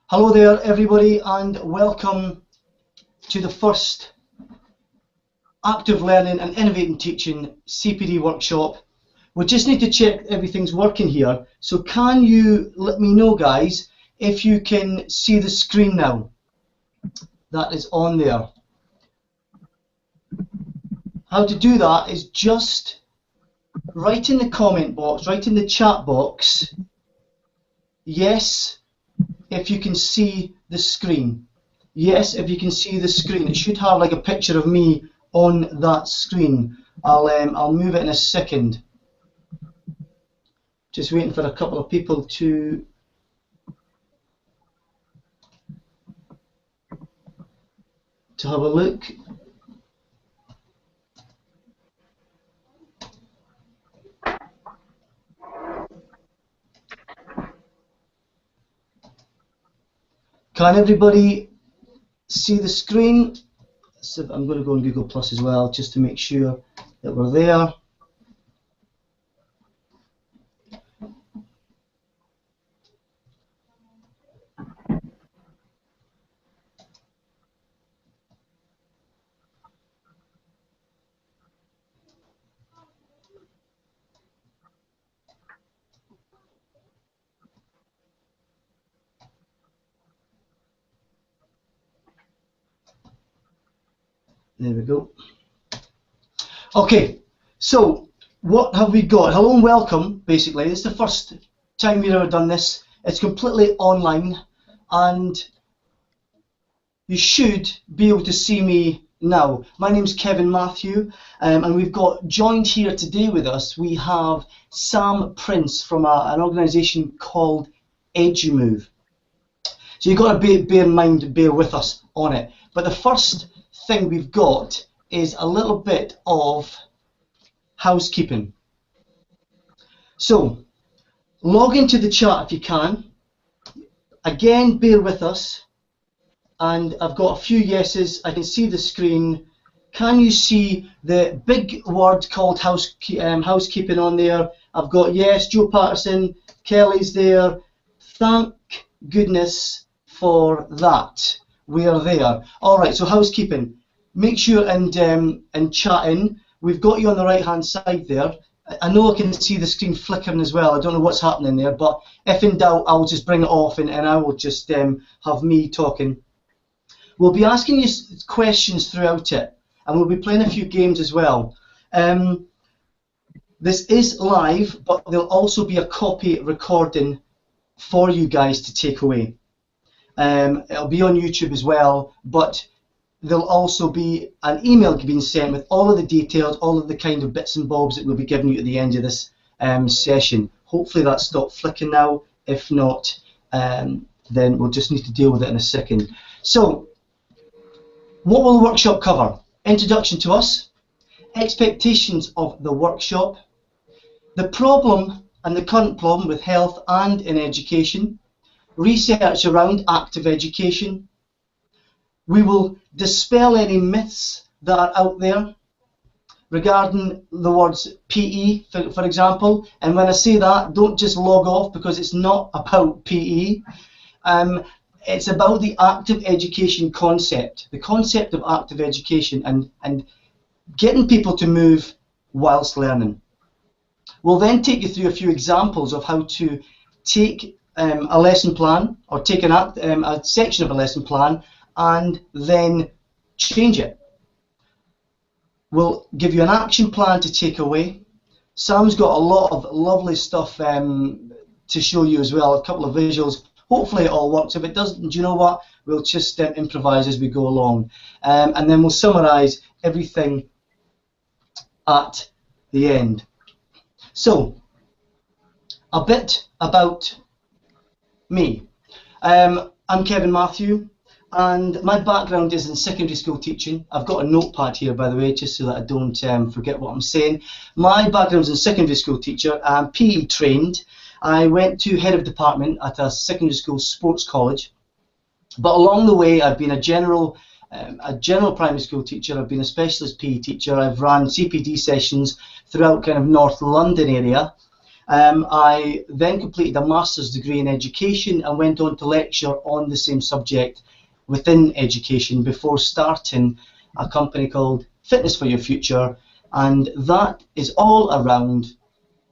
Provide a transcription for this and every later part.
Hello there everybody, and welcome to the first Active Learning and Innovating Teaching CPD Workshop. We just need to check everything's working here, so can you let me know, guys, if you can see the screen now that is on there. How to do that is just write in the comment box, write in the chat box, yes, if you can see the screen. Yes, if you can see the screen. It should have like a picture of me on that screen. I'll move it in a second. Just waiting for a couple of people to have a look. Can everybody see the screen? So I'm going to go on Google Plus as well, just to make sure that we're there. There we go. Okay, so what have we got? Hello and welcome, basically. This is the first time we've ever done this. It's completely online, and you should be able to see me now. My name's Kevin Matthew, and we've got joined here today with us, we have Sam Prince from an organisation called EduMove. So you've got to bear in mind, bear with us on it. But the first thing we've got is a little bit of housekeeping. So log into the chat if you can. Again, bear with us. And I've got a few yeses. I can see the screen. Can you see the big word called housekeeping on there? I've got yes, Joe Patterson, Kelly's there. Thank goodness for that. We are there. All right, so housekeeping. Make sure and chat in. We've got you on the right-hand side there. I know I can see the screen flickering as well. I don't know what's happening there, but if in doubt, I'll just bring it off and I will just have me talking. We'll be asking you questions throughout it, and we'll be playing a few games as well. This is live, but there'll also be a copy recording for you guys to take away. It'll be on YouTube as well, but there'll also be an email being sent with all of the details, all of the kind of bits and bobs that we'll be giving you at the end of this session. Hopefully that's stopped flicking now. If not, then we'll just need to deal with it in a second. So, what will the workshop cover? Introduction to us, expectations of the workshop, the problem and the current problem with health and in education, research around active education. We will dispel any myths that are out there regarding the words PE, for example. And when I say that, don't just log off, because it's not about PE. It's about the active education concept, the concept of active education and getting people to move whilst learning. We'll then take you through a few examples of how to take a lesson plan, or take a section of a lesson plan and then change it. We'll give you an action plan to take away. Sam's got a lot of lovely stuff to show you as well, a couple of visuals. Hopefully it all works. If it doesn't, do you know what? We'll just improvise as we go along. And then we'll summarise everything at the end. So, a bit about me. I'm Kevin Matthew, and my background is in secondary school teaching. I've got a notepad here, by the way, just so that I don't forget what I'm saying. My background is in secondary school teacher. I'm PE trained. I went to head of department at a secondary school sports college, but along the way I've been a general primary school teacher. I've been a specialist PE teacher. I've run CPD sessions throughout kind of North London area, I then completed a master's degree in education and went on to lecture on the same subject within education before starting a company called Fitness for Your Future, and that is all around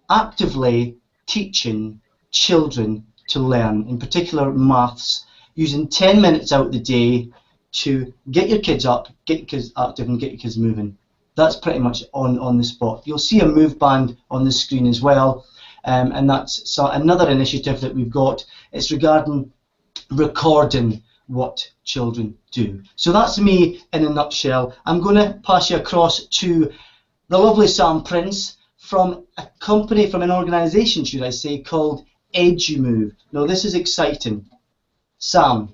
actively teaching children to learn, in particular maths, using 10 minutes out of the day to get your kids up, get your kids active and get your kids moving. That's pretty much on the spot. You'll see a move band on the screen as well, and that's another initiative that we've got. It's regarding recording what children do. So that's me in a nutshell. I'm going to pass you across to the lovely Sam Prince from a company, from an organisation, should I say, called EduMove. Now this is exciting. Sam.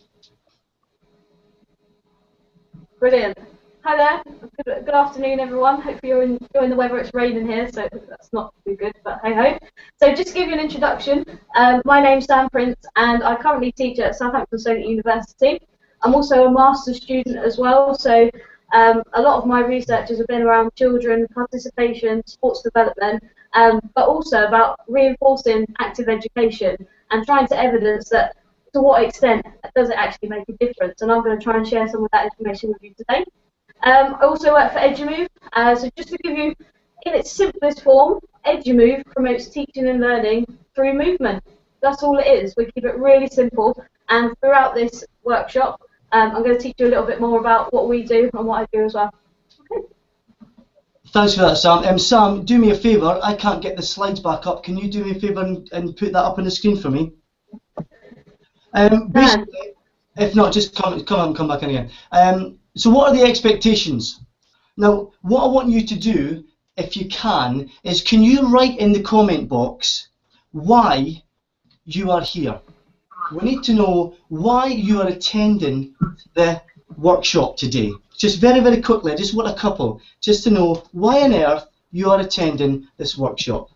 Brilliant. Hi there. Good afternoon, everyone. Hopefully you're enjoying the weather. It's raining here, so that's not too good, but hey ho. So just to give you an introduction, my name's Sam Prince, and I currently teach at Southampton State University. I'm also a master's student as well, so a lot of my research has been around children, participation, sports development, but also about reinforcing active education and trying to evidence that to what extent does it actually make a difference. And I'm going to try and share some of that information with you today. I also work for EduMove, so just to give you, in its simplest form, EduMove promotes teaching and learning through movement. That's all it is. We keep it really simple, and throughout this workshop, I'm going to teach you a little bit more about what we do and what I do as well. Okay. Thanks for that, Sam. Sam, do me a favour. I can't get the slides back up. Can you do me a favour and put that up on the screen for me? Basically, if not, just come back in again. So what are the expectations? Now, what I want you to do, if you can you write in the comment box why you are here? We need to know why you are attending the workshop today. Just very, very quickly, I just want a couple, just to know why on earth you are attending this workshop.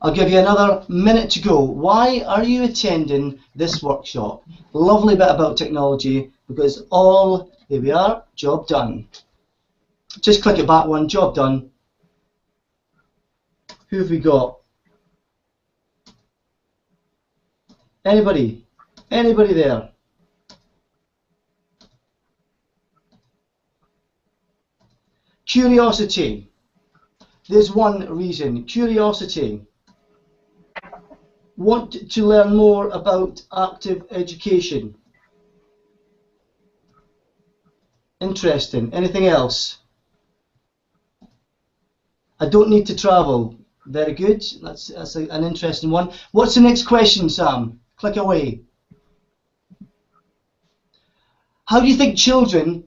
I'll give you another minute to go. Why are you attending this workshop? Lovely bit about technology, because here we are, job done. Just click it back one, job done. Who have we got? Anybody? Anybody there? Curiosity. There's one reason. Curiosity. Want to learn more about active education. Interesting. Anything else? I don't need to travel. Very good. That's an interesting one. What's the next question, Sam? Click away. How do you think children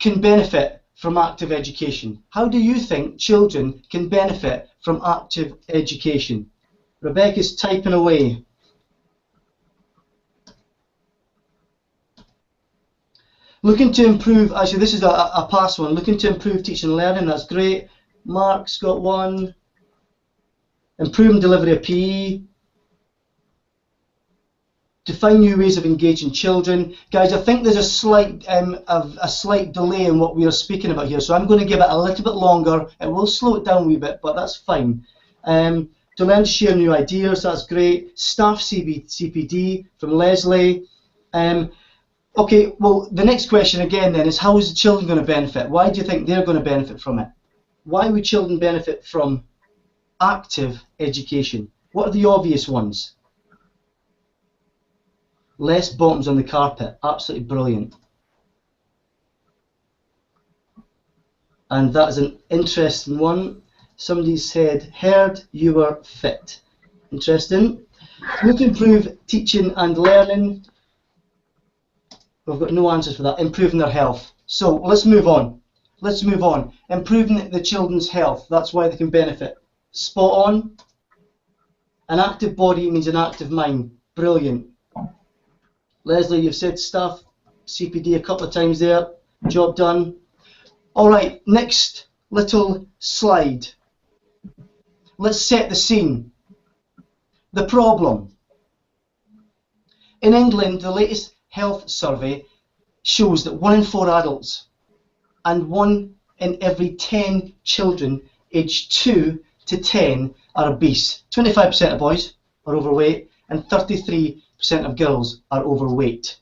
can benefit from active education? How do you think children can benefit from active education? Rebecca's typing away. Looking to improve, actually this is a past one, looking to improve teaching and learning, that's great. Mark's got one. Improving delivery of PE. To find new ways of engaging children. Guys, I think there's a slight delay in what we are speaking about here, so I'm going to give it a little bit longer. It will slow it down a wee bit, but that's fine. To learn to share new ideas, that's great. Staff CPD from Leslie. Okay, well, the next question again then is, how is the children going to benefit? Why do you think they're going to benefit from it? Why would children benefit from active education? What are the obvious ones? Less bottoms on the carpet, absolutely brilliant. And that is an interesting one. Somebody said, heard you were fit. Interesting. How to improve teaching and learning. We've got no answers for that. Improving their health. So let's move on. Let's move on. Improving the children's health. That's why they can benefit. Spot on. An active body means an active mind. Brilliant. Leslie, you've said stuff. CPD a couple of times there. Job done. All right, next little slide. Let's set the scene. The problem. In England, the latest health survey shows that 1 in 4 adults and 1 in every 10 children aged 2 to 10 are obese. 25% of boys are overweight and 33% of girls are overweight.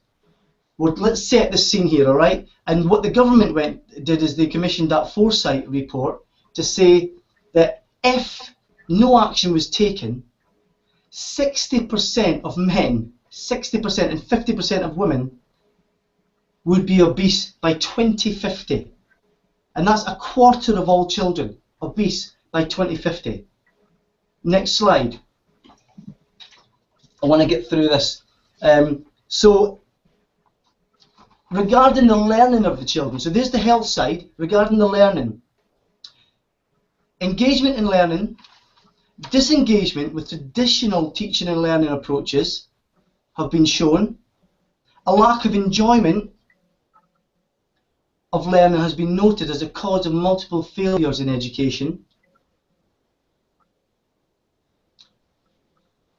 Well, let's set the scene here, all right? And what the government did is they commissioned that foresight report to say that if no action was taken, 60% of men, 60% and 50% of women would be obese by 2050. And that's a quarter of all children obese by 2050. Next slide. I want to get through this. So regarding the learning of the children, so there's the health side. Regarding the learning, engagement in learning, disengagement with traditional teaching and learning approaches have been shown. A lack of enjoyment of learning has been noted as a cause of multiple failures in education.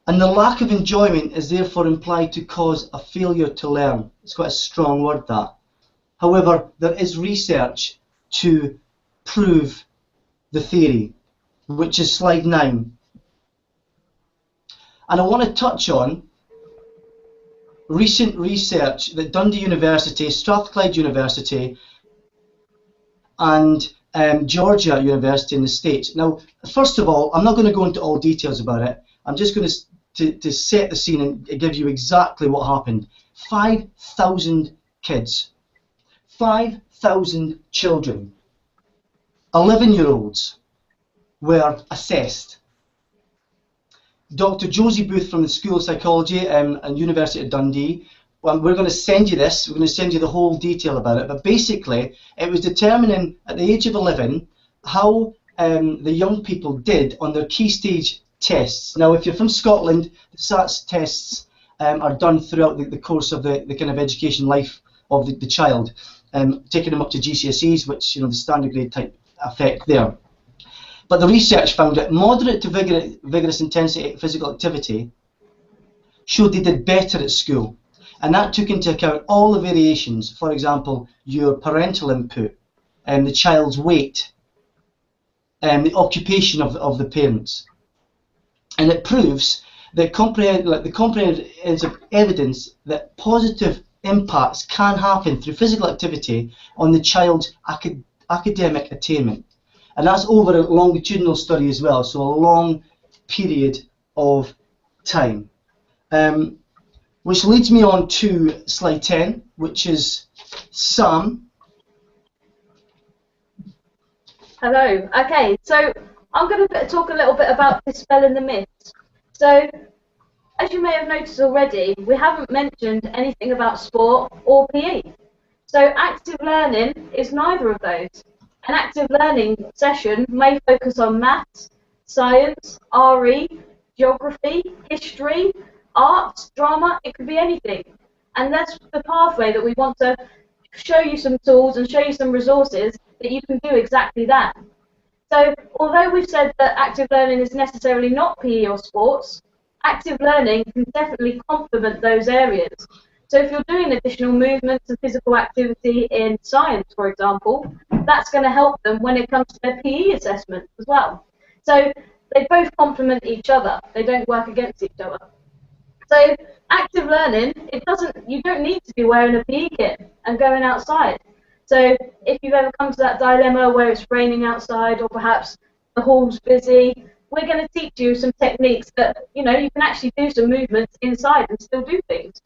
And the lack of enjoyment is therefore implied to cause a failure to learn. It's quite a strong word, that. However, there is research to prove the theory, which is slide 9. And I want to touch on recent research that Dundee University, Strathclyde University, and Georgia University in the States. Now, first of all, I'm not going to go into all details about it. I'm just going to set the scene and give you exactly what happened. 5,000 kids, 5,000 children, 11-year-olds were assessed. Dr. Josie Booth from the School of Psychology and University of Dundee, we're going to send you this, we're going to send you the whole detail about it, but basically it was determining at the age of 11 how the young people did on their key stage tests. Now, if you're from Scotland, the SATS tests are done throughout the course of the kind of education life of the child, taking them up to GCSEs, which, you know, the standard grade type effect there. But the research found that moderate to vigorous intensity physical activity showed they did better at school. And that took into account all the variations, for example, your parental input, the child's weight, and the occupation of the parents. And it proves that the comprehensive evidence that positive impacts can happen through physical activity on the child's academic attainment. And that's over a longitudinal study as well, so a long period of time. Which leads me on to slide 10, which is Sam. Hello. Okay, so I'm going to talk a little bit about dispelling the myths. So, as you may have noticed already, we haven't mentioned anything about sport or PE. So active learning is neither of those. An active learning session may focus on maths, science, RE, geography, history, arts, drama, it could be anything. And that's the pathway that we want to show you some tools and show you some resources that you can do exactly that. So although we've said that active learning is necessarily not PE or sports, active learning can definitely complement those areas. So if you're doing additional movements and physical activity in science, for example, that's going to help them when it comes to their PE assessment as well. So they both complement each other. They don't work against each other. So active learning, you don't need to be wearing a PE kit and going outside. So if you've ever come to that dilemma where it's raining outside or perhaps the hall's busy, we're going to teach you some techniques that, you know, you can actually do some movements inside and still do things.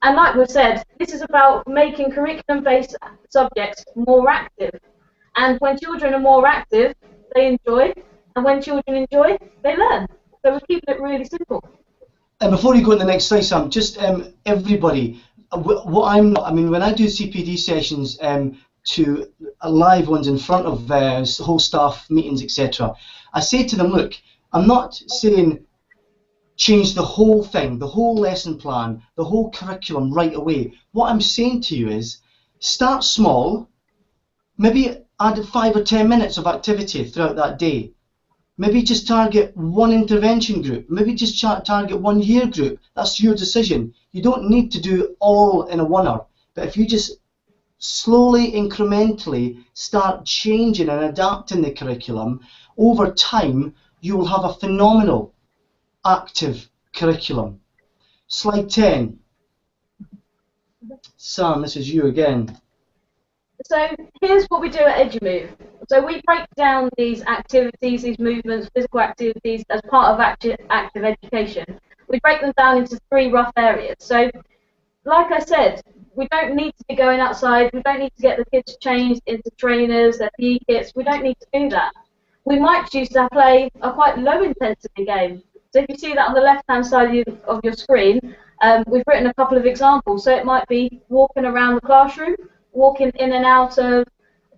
And like we've said, this is about making curriculum-based subjects more active. And when children are more active, they enjoy. And when children enjoy, they learn. So we're keeping it really simple. And before you go to the next slide, Sam, just everybody, when I do CPD sessions to live ones in front of whole staff meetings, etc., I say to them, look, I'm not saying change the whole thing, the whole lesson plan, the whole curriculum right away. What I'm saying to you is start small, maybe add 5 or 10 minutes of activity throughout that day. Maybe just target one intervention group. Maybe just target one year group. That's your decision. You don't need to do all in a one-hour. But if you just slowly, incrementally start changing and adapting the curriculum, over time you will have a phenomenal active curriculum. Slide 10. Sam, this is you again. So here's what we do at EduMove. So we break down these activities, these movements, physical activities as part of active education. We break them down into 3 rough areas. So like I said, we don't need to be going outside, we don't need to get the kids changed into trainers, their PE kits, we don't need to do that. We might choose to play a quite low intensity game. So if you see that on the left hand side of your screen, we've written a couple of examples. So it might be walking around the classroom, walking in and out of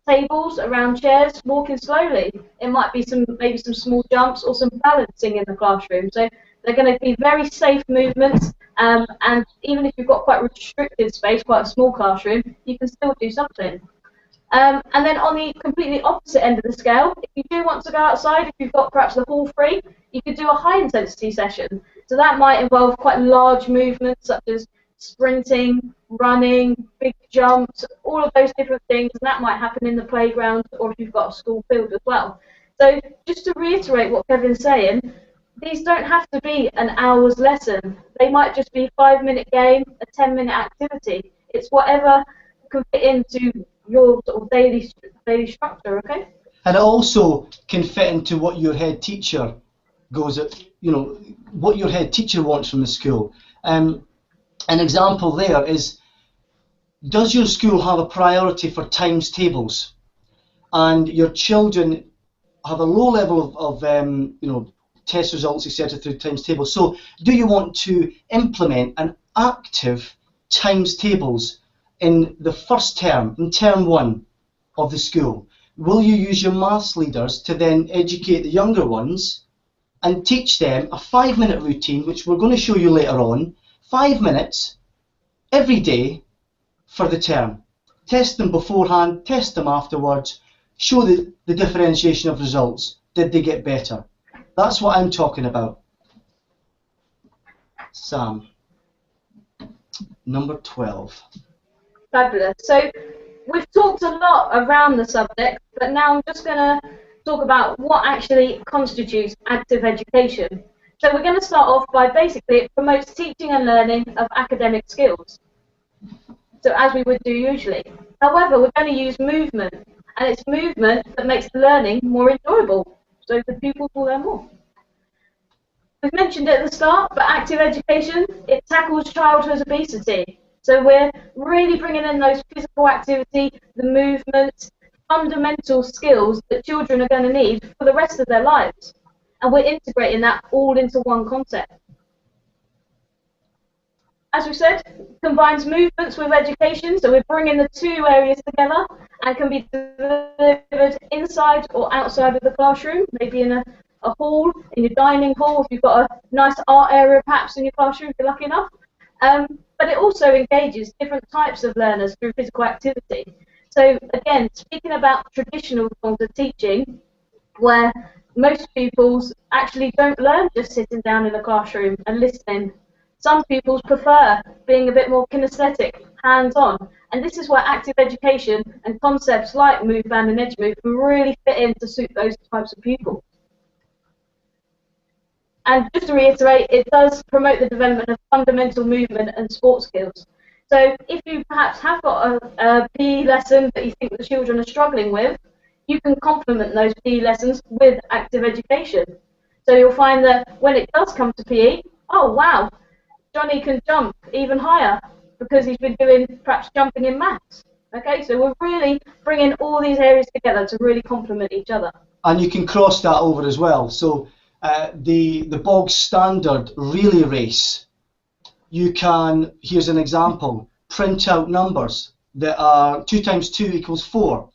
tables, around chairs, walking slowly. It might be maybe some small jumps or some balancing in the classroom. So they're going to be very safe movements, and even if you've got quite restricted space, quite a small classroom, you can still do something. And then on the completely opposite end of the scale, if you do want to go outside, if you've got perhaps the hall free, you could do a high intensity session. So that might involve quite large movements such as sprinting, running, big jumps, all of those different things, and that might happen in the playground or if you've got a school field as well. So just to reiterate what Kevin's saying, these don't have to be an hour's lesson. They might just be a 5-minute game, a 10-minute activity. It's whatever can fit into your sort of daily structure, okay? And it also can fit into what your head teacher goes at, you know, what your head teacher wants from the school. An example there is, does your school have a priority for times tables? And your children have a low level of you know, test results, etc., through times tables. So do you want to implement an active times tables in the first term, in term 1 of the school? Will you use your maths leaders to then educate the younger ones and teach them a 5-minute routine, which we're going to show you later on, 5 minutes every day for the term? Test them beforehand, test them afterwards, show the differentiation of results. Did they get better? That's what I'm talking about. Sam, number 12. Fabulous. So we've talked a lot around the subject, but now I'm just going to talk about what actually constitutes active education. So we're going to start off by basically it promotes teaching and learning of academic skills. So as we would do usually. However, we're going to use movement, and it's movement that makes the learning more enjoyable, so the pupils will learn more. We've mentioned it at the start, but active education, it tackles childhood obesity. So we're really bringing in those physical activity, the movement, fundamental skills that children are going to need for the rest of their lives. And we're integrating that all into one concept. As we said, combines movements with education, so we're bringing the 2 areas together and can be delivered inside or outside of the classroom, maybe in a hall, in your dining hall, if you've got a nice art area perhaps in your classroom, if you're lucky enough. But it also engages different types of learners through physical activity. So again, speaking about traditional forms of teaching, where most pupils actually don't learn just sitting down in a classroom and listening. Some pupils prefer being a bit more kinesthetic, hands-on, and this is where active education and concepts like Move, Band and EduMove can really fit in to suit those types of pupils. And just to reiterate, it does promote the development of fundamental movement and sports skills. So if you perhaps have got a PE lesson that you think the children are struggling with, you can complement those PE lessons with active education. So you'll find that when it does come to PE, oh wow, Johnny can jump even higher because he's been doing perhaps jumping in maths. Okay, so we're really bringing all these areas together to really complement each other. And you can cross that over as well. So the bog standard relay race, you can, here's an example, print out numbers that are 2 times 2 equals 4,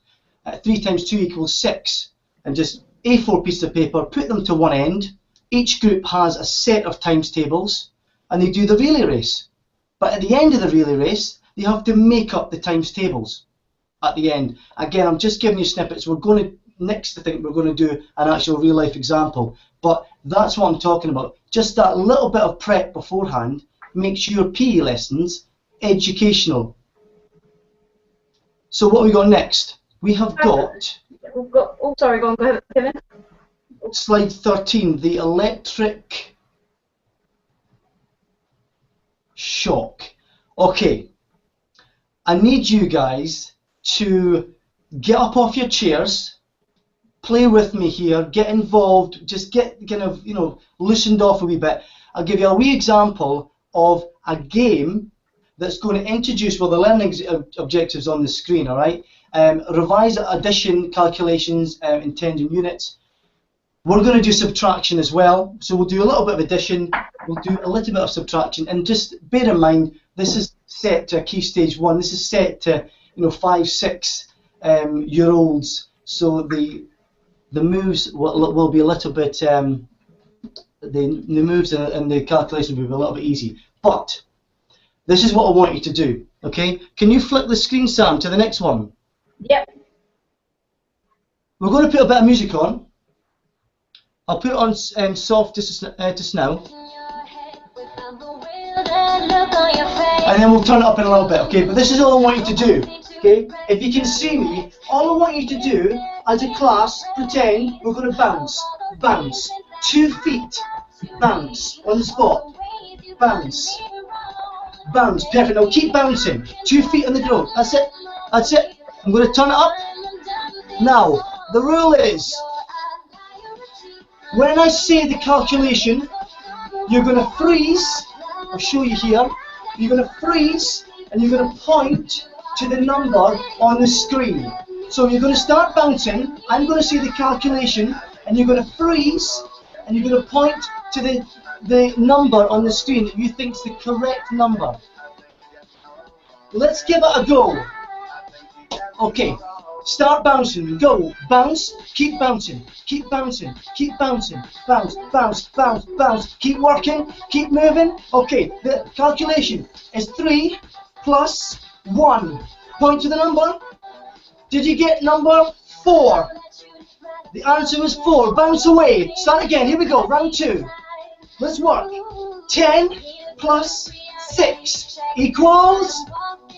3 times 2 equals 6, and just A4 pieces of paper, put them to one end. Each group has a set of times tables, and they do the relay race. But at the end of the relay race, they have to make up the times tables at the end. Again, I'm just giving you snippets. We're going to, next I think we're going to do an actual real life example. But that's what I'm talking about. Just that little bit of prep beforehand makes your PE lessons educational. So what have we got next? We have got... We've got... Oh, sorry, go ahead, Kevin. Slide 13, the electric shock. Okay, I need you guys to get up off your chairs, play with me here, get involved, just get kind of, you know, loosened off a wee bit. I'll give you a wee example of a game that's going to introduce, well, the learning objectives on the screen, all right? Revise addition calculations in tens and units. We're going to do subtraction as well, so we'll do a little bit of addition, we'll do a little bit of subtraction, and just bear in mind, this is set to a key stage 1, this is set to, you know, 5, 6 year olds, so the moves will be a little bit, the moves and the calculations will be a little bit easy, but this is what I want you to do, okay? Can you flip the screen, Sam, to the next one? Yep. We're going to put a bit of music on. I'll put it on soft just now. And then we'll turn it up in a little bit, okay? But this is all I want you to do, okay? If you can see me, all I want you to do, as a class, pretend we're going to bounce. Bounce. 2 feet. Bounce. On the spot. Bounce. Bounce. Perfect. Now keep bouncing. 2 feet on the ground. That's it. That's it. I'm going to turn it up. Now, the rule is, when I say the calculation, you're going to freeze. I'll show you here. You're going to freeze and you're going to point to the number on the screen. So you're going to start bouncing. I'm going to say the calculation and you're going to freeze and you're going to point to the number on the screen that you think is the correct number. Let's give it a go. Okay. Start bouncing. Go. Bounce. Keep bouncing. Keep bouncing. Keep bouncing. Bounce. Bounce. Bounce. Bounce. Keep working. Keep moving. Okay. The calculation is 3 plus 1. Point to the number. Did you get number 4? The answer was 4. Bounce away. Start again. Here we go. Round 2. Let's work. 10 plus 6 equals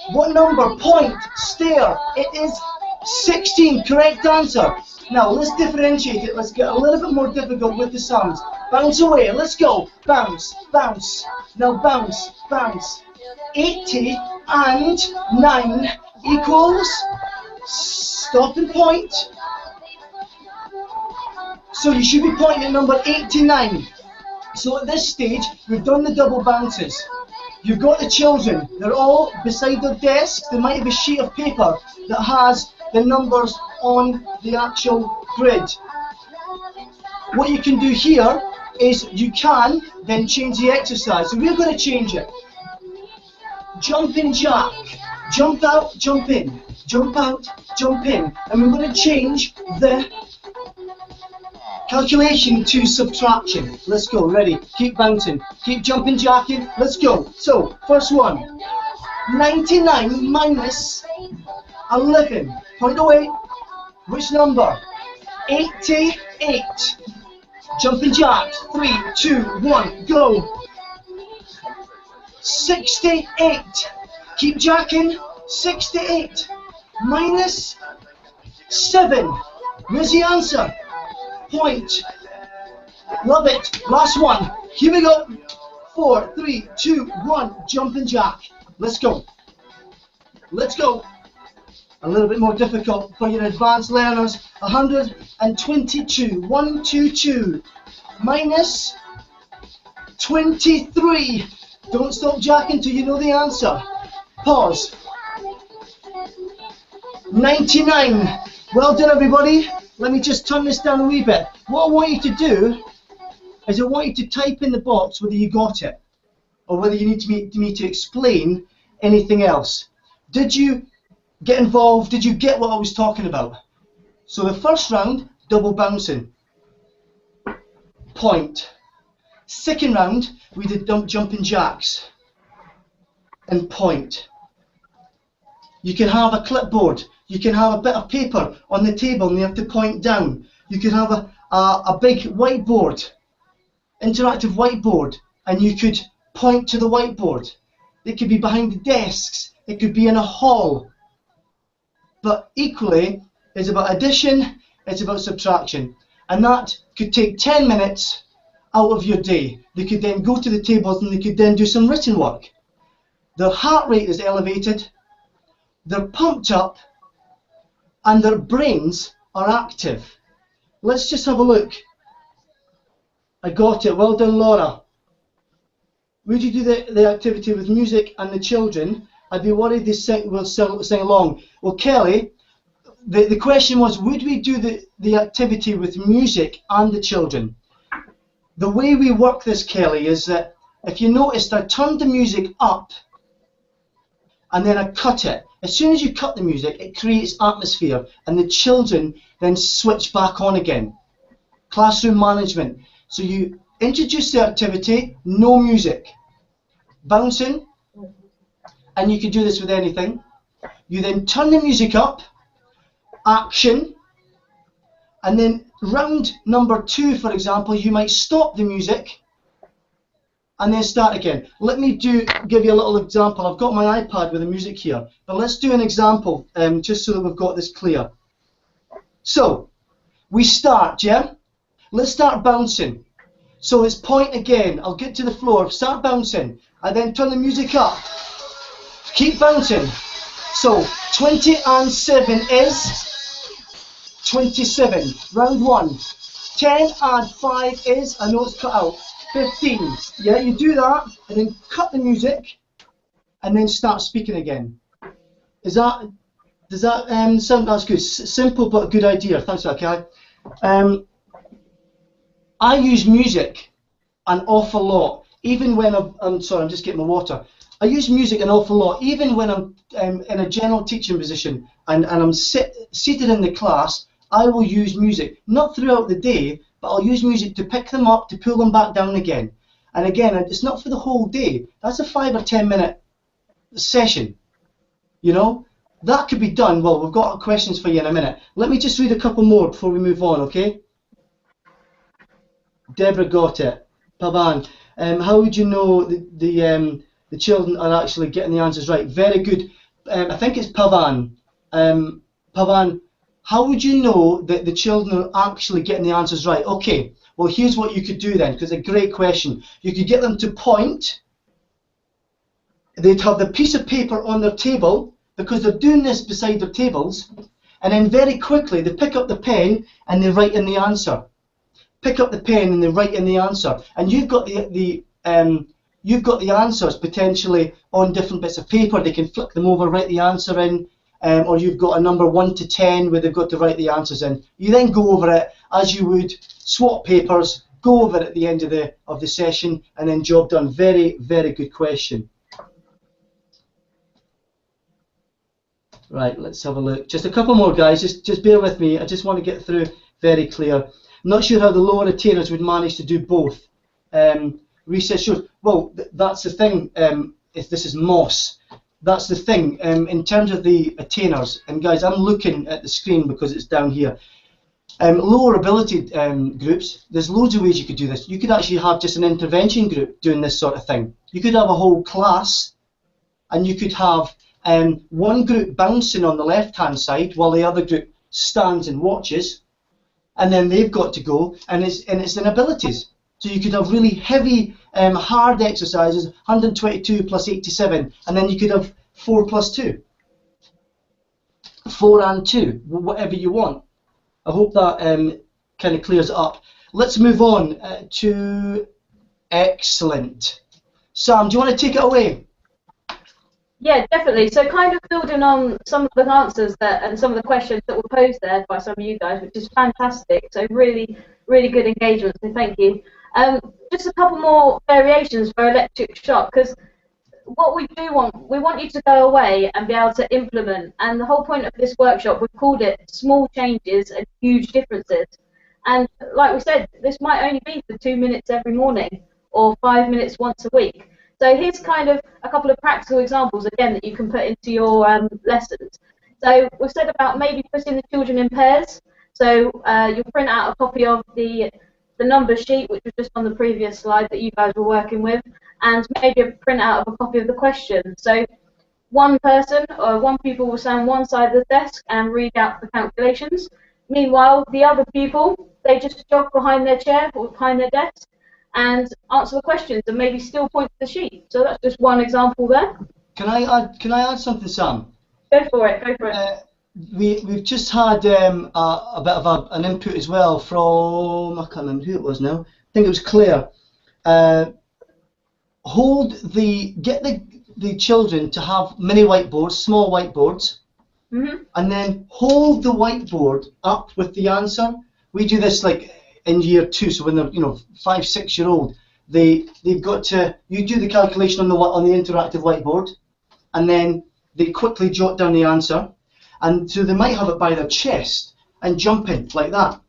what number? Point. Stare. It is 16, correct answer. Now let's differentiate it. Let's get a little bit more difficult with the sums. Bounce away. Let's go. Bounce, bounce. Now bounce, bounce. 80 and 9 equals stop and point. So you should be pointing at number 89. So at this stage, we've done the double bounces. You've got the children. They're all beside their desks. There might have a sheet of paper that has the numbers on the actual grid. What you can do here is you can then change the exercise. So we're going to change it. Jumping jack. Jump out, jump in. Jump out, jump in. And we're going to change the calculation to subtraction. Let's go. Ready? Keep bouncing. Keep jumping jacking. Let's go. So, first one. 99 minus 11. Point away. Which number? 88. Jumping jack. 3, 2, 1, go. 68. Keep jacking. 68. Minus 7. Where's the answer? Point. Love it. Last one. Here we go. 4, 3, 2, 1. Jumping jack. Let's go. Let's go. A little bit more difficult for your advanced learners. 122. 122. Minus 23. Don't stop jacking till you know the answer. Pause. 99. Well done, everybody. Let me just turn this down a wee bit. What I want you to do is I want you to type in the box whether you got it or whether you need me to explain anything else. Did you get involved? Did you get what I was talking about? So the first round, double bouncing. Point. Second round, we did jumping jacks and point. You can have a clipboard. You can have a bit of paper on the table and you have to point down. You can have a big whiteboard, interactive whiteboard, and you could point to the whiteboard. It could be behind the desks. It could be in a hall. but equally it's about addition, it's about subtraction, and that could take 10 minutes out of your day. They could then go to the tables and they could then do some written work. Their heart rate is elevated, they're pumped up, and their brains are active. Let's just have a look. I got it. Well done, Laura. Would you do the activity with music and the children? I'd be worried they will sing along. Well, Kelly, the question was, would we do the activity with music and the children? The way we work this, Kelly, is that if you noticed, I turned the music up and then I cut it. As soon as you cut the music, it creates atmosphere, and the children then switch back on again. Classroom management. So you introduce the activity, no music. Bouncing, and you can do this with anything. You then turn the music up, action, and then round number 2, for example, you might stop the music and then start again. Let me give you a little example. I've got my iPad with the music here, but let's do an example just so that we've got this clear. So we start, yeah? Let's start bouncing. So it's point again. I'll get to the floor, start bouncing. I then turn the music up. Keep bouncing. So 20 and 7 is 27. Round 1. 10 and 5 is, I know it's cut out, 15. Yeah, you do that and then cut the music and then start speaking again. Does that sound? That's good. Simple but a good idea. Thanks for that, Kelly. I use music an awful lot, even when I'm sorry, I'm just getting my water. I use music an awful lot, even when I'm in a general teaching position and I'm seated in the class. I will use music, not throughout the day, but I'll use music to pick them up, to pull them back down again. And again, it's not for the whole day. That's a 5 or 10 minute session. You know, that could be done. Well, we've got questions for you in a minute. Let me just read a couple more before we move on, okay? Deborah got it. Pavan, how would you know the children are actually getting the answers right? Very good. I think it's Pavan. Pavan, how would you know that the children are actually getting the answers right? Okay, well, here's what you could do then, because it's a great question. You could get them to point. They'd have the piece of paper on their table, because they're doing this beside their tables, and then very quickly they pick up the pen and they write in the answer. Pick up the pen and they write in the answer, and you've got the answers potentially on different bits of paper. They can flick them over, write the answer in, or you've got a number 1 to 10 where they've got to write the answers in. You then go over it as you would swap papers, go over it at the end of the session, and then job done. Very, very good question. Right, let's have a look. Just a couple more, guys. Just bear with me. I just want to get through very clear. I'm not sure how the lower attainers would manage to do both. Research shows, well, that's the thing, if this is Moss, that's the thing, in terms of the attainers, and guys, I'm looking at the screen because it's down here. Lower ability groups, there's loads of ways you could do this. You could actually have just an intervention group doing this sort of thing. You could have a whole class, and you could have one group bouncing on the left-hand side while the other group stands and watches. And then they've got to go, and it's in abilities. So you could have really heavy, hard exercises, 122 plus 87, and then you could have 4 plus 2. 4 and 2, whatever you want. I hope that kind of clears it up. Let's move on to excellent. Sam, do you want to take it away? Yeah, definitely. So kind of building on some of the answers and some of the questions that were posed there by some of you guys, which is fantastic. So really, really good engagement. So thank you. Just a couple more variations for electric shock, because what we want you to go away and be able to implement. And the whole point of this workshop, we've called it small changes and huge differences. And like we said, this might only be for 2 minutes every morning or 5 minutes once a week. So here's kind of a couple of practical examples, again, that you can put into your lessons. So we've said about maybe putting the children in pairs. So you'll print out a copy of the number sheet, which was just on the previous slide that you guys were working with, and maybe a print out of a copy of the question. So one person or one pupil will stand one side of the desk and read out the calculations. Meanwhile, the other pupil, they just jog behind their chair or behind their desk and answer the questions and maybe still point to the sheet. So that's just one example there. Can I add something, Sam? Go for it. Go for it. We've just had a bit of an input as well from, I can't remember who it was now. I think it was Claire. Get the children to have mini whiteboards, small whiteboards, and then hold the whiteboard up with the answer. We do this like in year 2, so when they're 5, 6-year-old, they've got to, you do the calculation on the interactive whiteboard, and then they quickly jot down the answer, and so they might have it by their chest and jumping like that,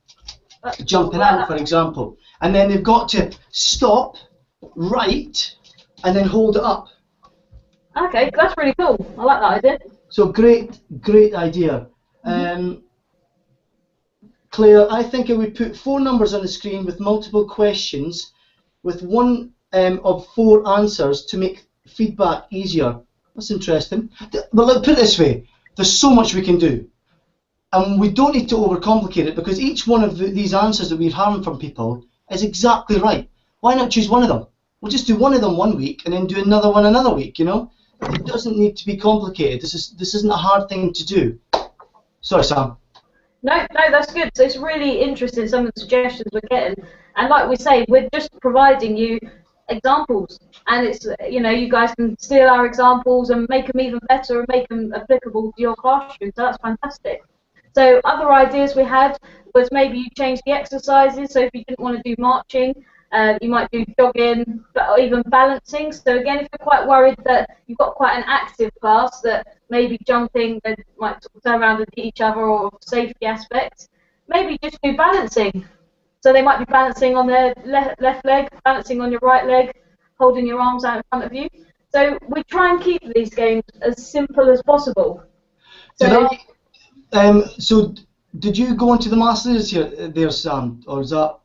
jumping out, for example, and then they've got to stop, write, and then hold it up. Okay, that's really cool. I like that idea. So great idea. Claire, I think I would put 4 numbers on the screen with multiple questions, with one of 4 answers to make feedback easier. That's interesting. Well, let's put it this way. There's so much we can do. And we don't need to overcomplicate it, because each one of these answers that we've had from people is exactly right. Why not choose one of them? We'll just do one of them one week and then do another one another week, you know? It doesn't need to be complicated. This isn't a hard thing to do. Sorry, Sam. No, that's good. So it's really interesting, some of the suggestions we're getting. And like we say, we're just providing you examples. And it's, you guys can steal our examples and make them even better and make them applicable to your classroom. So that's fantastic. So other ideas we had was maybe you change the exercises. So if you didn't want to do marching, you might do jogging, or even balancing. So again, if you're quite worried that you've got quite an active class, that maybe jumping, they might sort of turn around and hit each other, or safety aspects, maybe just do balancing. So they might be balancing on their left leg, balancing on your right leg, holding your arms out in front of you. So we try and keep these games as simple as possible. So, so did you go into the maths leaders there, Sam, or is that?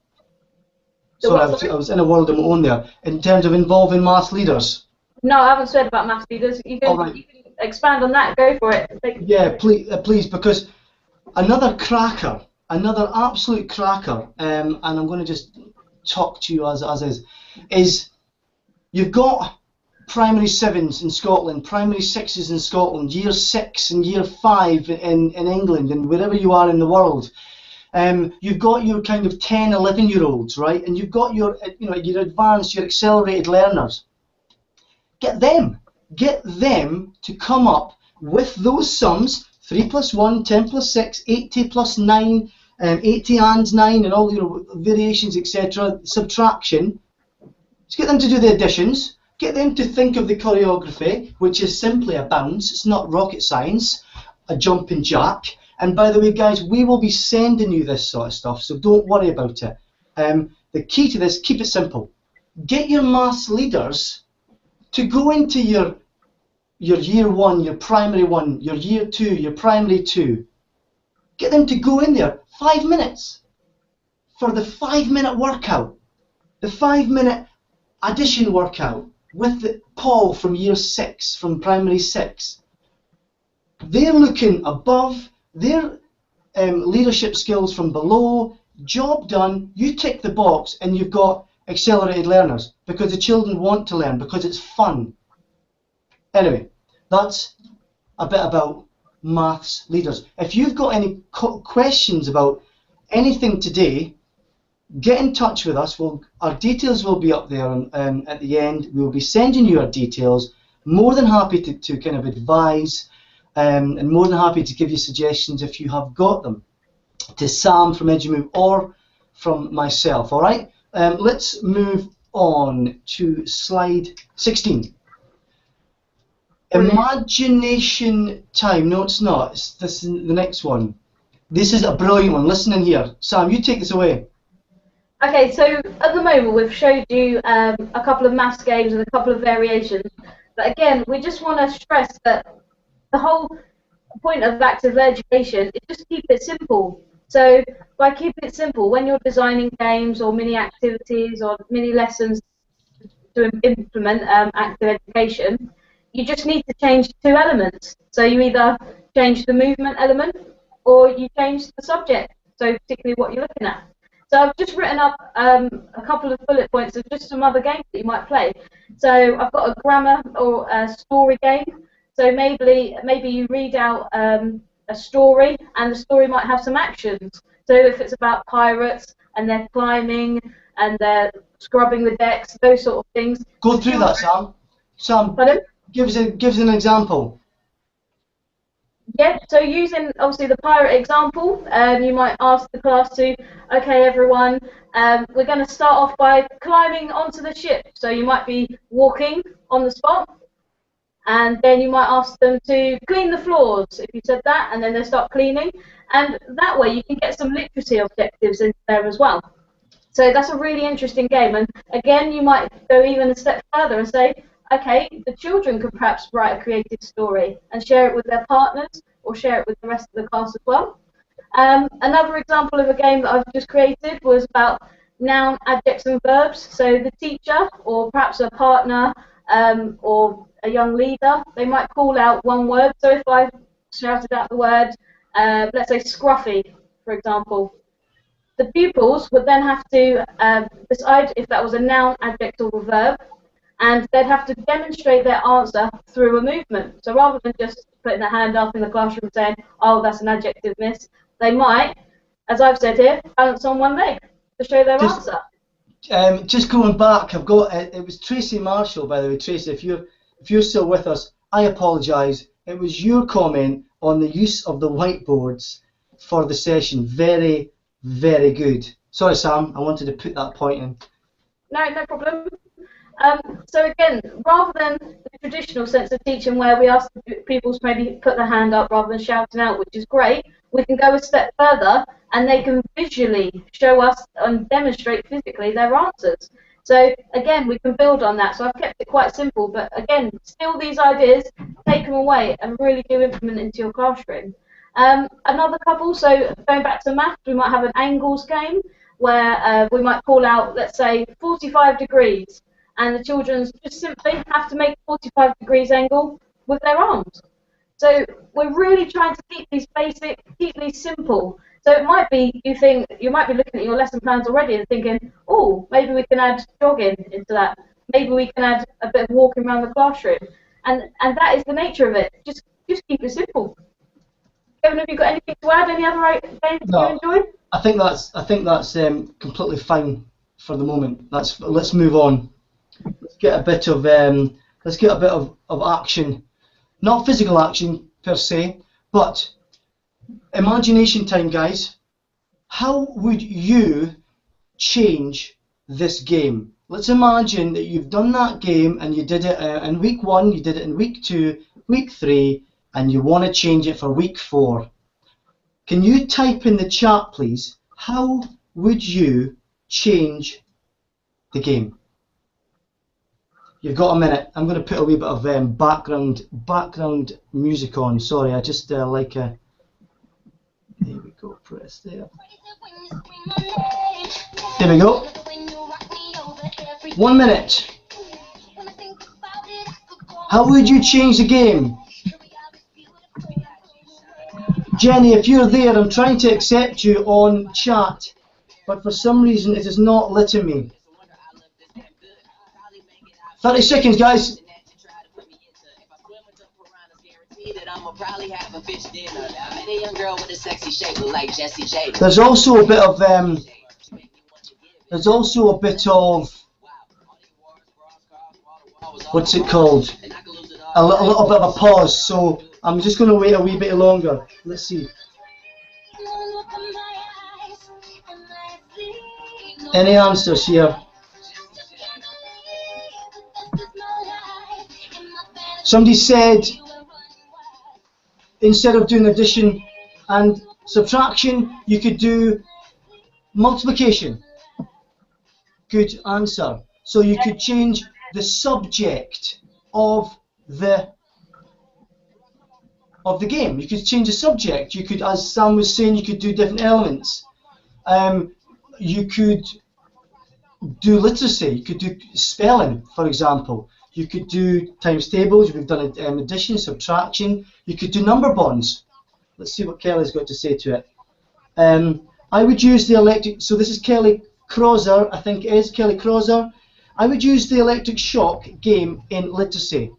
Sorry, I was in a world of my own there. In terms of involving maths leaders. No, I haven't said about maths leaders. You can expand on that. Go for it. Yeah, please, because another cracker, another absolute cracker, and I'm going to just talk to you as is you've got primary 7s in Scotland, primary 6s in Scotland, year 6 and year 5 in England, and wherever you are in the world. You've got your kind of 10, 11-year-olds, right? And you've got your, your advanced, your accelerated learners. Get them to come up with those sums: 3 plus 1, 10 plus 6, 80 plus 9, 80 and 9, and all your variations, etc. Subtraction. Just get them to do the additions. Get them to think of the choreography, which is simply a bounce. It's not rocket science. A jumping jack. And by the way, guys, we will be sending you this sort of stuff, so don't worry about it. The key to this, keep it simple. Get your maths leaders to go into your year 1, your primary 1, your year 2, your primary 2. Get them to go in there 5 minutes for the 5-minute workout, the 5-minute addition workout with Paul from year 6, from primary 6. They're looking above. Their leadership skills from below, job done, you tick the box and you've got accelerated learners, because the children want to learn, because it's fun. Anyway, that's a bit about maths leaders. If you've got any questions about anything today, get in touch with us. Our details will be up there, and at the end we'll be sending you our details. More than happy to kind of advise. And more than happy to give you suggestions if you have got them, to Sam from EduMove or from myself. All right, let's move on to slide 16. Imagination time. No, it's not. This is the next one. This is a brilliant one. Listen in here. Sam, you take this away. Okay, so at the moment we've showed you a couple of maths games and a couple of variations. But again, we just want to stress that the whole point of active education is just keep it simple. So by keeping it simple, when you're designing games or mini activities or mini lessons to implement active education, you just need to change 2 elements. So you either change the movement element or you change the subject, so particularly what you're looking at. So I've just written up a couple of bullet points of just some other games that you might play. So I've got a grammar or a story game. So maybe you read out a story, and the story might have some actions. So if it's about pirates and they're climbing and they're scrubbing the decks, those sort of things. Go through that, Sam. Sam, pardon? give us an example. Yeah, so using obviously the pirate example, you might ask the class to, okay everyone, we're going to start off by climbing onto the ship. So you might be walking on the spot, and then you might ask them to clean the floors if you said that, and then they start cleaning, and that way you can get some literacy objectives in there as well. So that's a really interesting game, and again you might go even a step further and say, okay, the children could perhaps write a creative story and share it with their partners or share it with the rest of the class as well. Another example of a game that I've just created was about noun, adjectives and verbs. So the teacher or perhaps a partner or a young leader, they might call out one word. So if I shouted out the word, let's say scruffy, for example, the pupils would then have to decide if that was a noun, adjective or verb, and they'd have to demonstrate their answer through a movement. So rather than just putting their hand up in the classroom saying, oh, that's an adjective, miss, they might, as I've said here, balance on one leg to show their answer. Just going back, I've got, it was Tracy Marshall, by the way. Tracy, if you're still with us, I apologise. It was your comment on the use of the whiteboards for the session. Very, very good. Sorry, Sam, I wanted to put that point in. No problem. So again, rather than the traditional sense of teaching where we ask the pupils to maybe put their hand up rather than shouting out, which is great, we can go a step further and they can visually show us and demonstrate physically their answers. So again, we can build on that. So I've kept it quite simple, but again, still these ideas, take them away and really do implement into your classroom. Another couple, so going back to maths, we might have an angles game where we might call out, let's say, 45 degrees. And the children just simply have to make 45 degrees angle with their arms. So we're really trying to keep these basic, keep these simple. So it might be, you might be looking at your lesson plans already and thinking, oh, maybe we can add jogging into that. Maybe we can add a bit of walking around the classroom. And that is the nature of it. Just keep it simple. Kevin, have you got anything to add? Any other games that you enjoy? I think that's completely fine for the moment. Let's move on. Let's get a bit of action, not physical action per se, but imagination time, guys. How would you change this game? Let's imagine that you've done that game and you did it in week 1, you did it in week 2, week 3, and you want to change it for week 4. Can you type in the chat, please? How would you change the game? You've got a minute. I'm going to put a wee bit of background music on. Sorry, I just like a. There we go. Press there. There we go. 1 minute. How would you change the game? Jenny, if you're there, I'm trying to accept you on chat, but for some reason it is not letting me. 30 seconds, guys. There's also a bit of what's it called? A little bit of a pause. So I'm just going to wait a wee bit longer. Let's see. Any answers here? Somebody said instead of doing addition and subtraction, you could do multiplication. Good answer. So you could change the subject of the game. You could change the subject. You could, as Sam was saying, you could do different elements. You could do literacy. You could do spelling, for example. You could do times tables. We've done addition, subtraction. You could do number bonds. Let's see what Kelly's got to say to it. I would use the electric, so this is Kelly Crosser, I think it is, Kelly Crosser. I would use the electric shock game in literacy.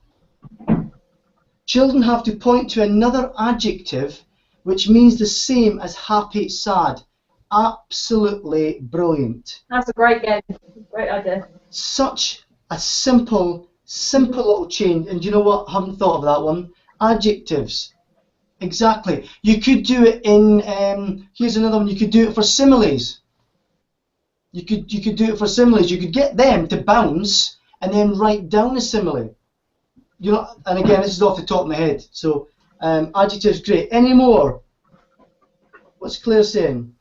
Children have to point to another adjective which means the same as happy, sad. Absolutely brilliant. That's a great game. Great idea. Such a simple little change. And you know what? I haven't thought of that one. Adjectives. Exactly. You could do it in, here's another one, you could do it for similes. You could do it for similes. You could get them to bounce and then write down a simile. You know, and again, this is off the top of my head. So, adjectives, great. Any more? What's Claire saying?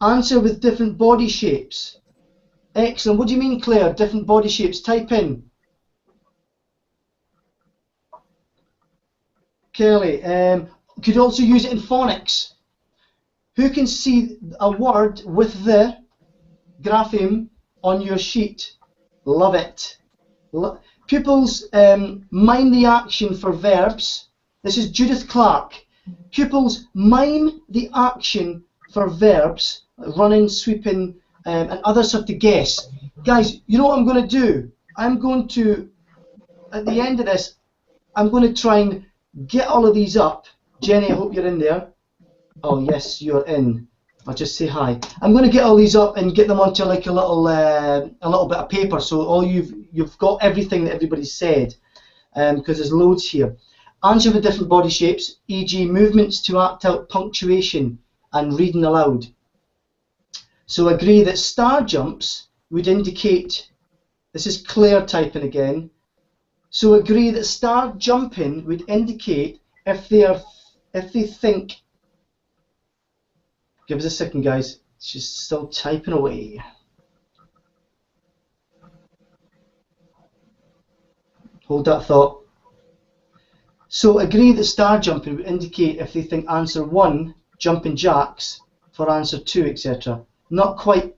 Answer with different body shapes. Excellent. What do you mean, Claire? Different body shapes. Type in. Kelly, could also use it in phonics. Who can see a word with the grapheme on your sheet? Love it. Pupils mime the action for verbs. This is Judith Clark. Pupils mime the action for verbs, running, sweeping, and others have to guess. Guys, you know what I'm going to do? I'm going to, at the end of this, I'm going to try and get all of these up. Jenny, I hope you're in there. Oh yes, you're in. I'll just say hi. I'm going to get all these up and get them onto like a little bit of paper, so all you've got everything that everybody said, because there's loads here. Answer with different body shapes, e.g. movements to act out punctuation and reading aloud. So agree that star jumps would indicate, this is Claire typing again, so agree that star jumping would indicate if they think, give us a second guys, she's still typing away. Hold that thought. So agree that star jumping would indicate if they think answer 1, jumping jacks, for answer 2, etc. Not quite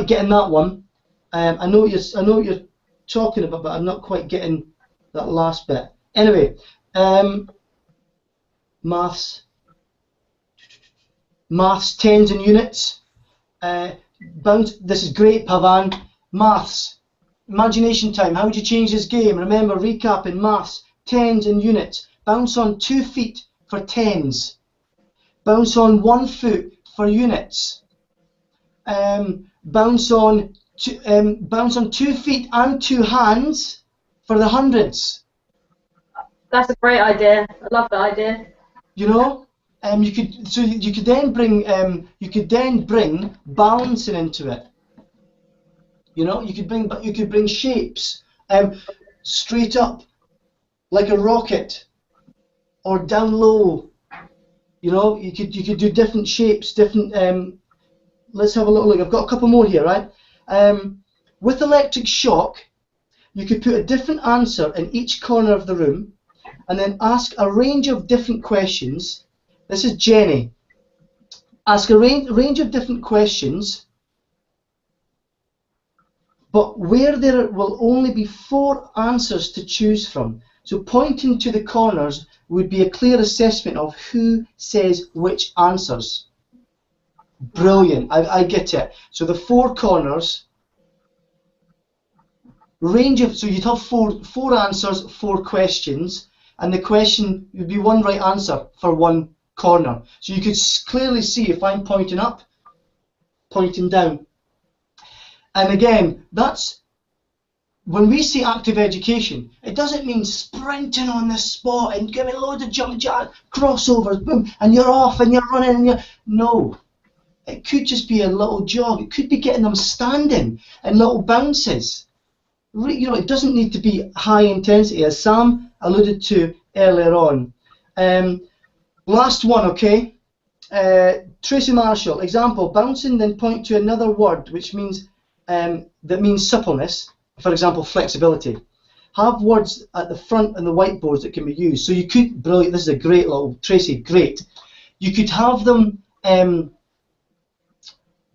getting that one. I know what you're talking about, but I'm not quite getting that last bit. Anyway, maths, tens and units. This is great, Pavan. Maths, imagination time. How would you change this game? Remember, recapping maths, tens and units. Bounce on 2 feet for tens. Bounce on 1 foot for units. Bounce on 2 feet and 2 hands for the hundreds. That's a great idea. I love that idea. You know, you could then bring balancing into it. You know, you could bring shapes, straight up like a rocket, or down low. You know, you could do different shapes, different. Let's have a little look. I've got a couple more here, right? With electric shock, you could put a different answer in each corner of the room, and then ask a range of different questions. This is Jenny. Ask a range of different questions, but where there will only be 4 answers to choose from. So pointing to the corners would be a clear assessment of who says which answers. Brilliant, I get it. So the 4 corners, range of, so you'd have four answers, 4 questions, and the question would be 1 right answer for 1 corner. So you could clearly see if I'm pointing up, pointing down. And again, that's, when we say active education, it doesn't mean sprinting on the spot and giving loads of jump crossovers, boom, and you're off and you're running and you're, no. It could just be a little jog. It could be getting them standing and little bounces. You know, it doesn't need to be high intensity, as Sam alluded to earlier on. Last one, okay? Tracy Marshall, example, bouncing, then point to another word which means that means suppleness. For example, flexibility. Have words at the front and the whiteboards that can be used. So you could, brilliant, this is a great little, Tracy, great. You could have them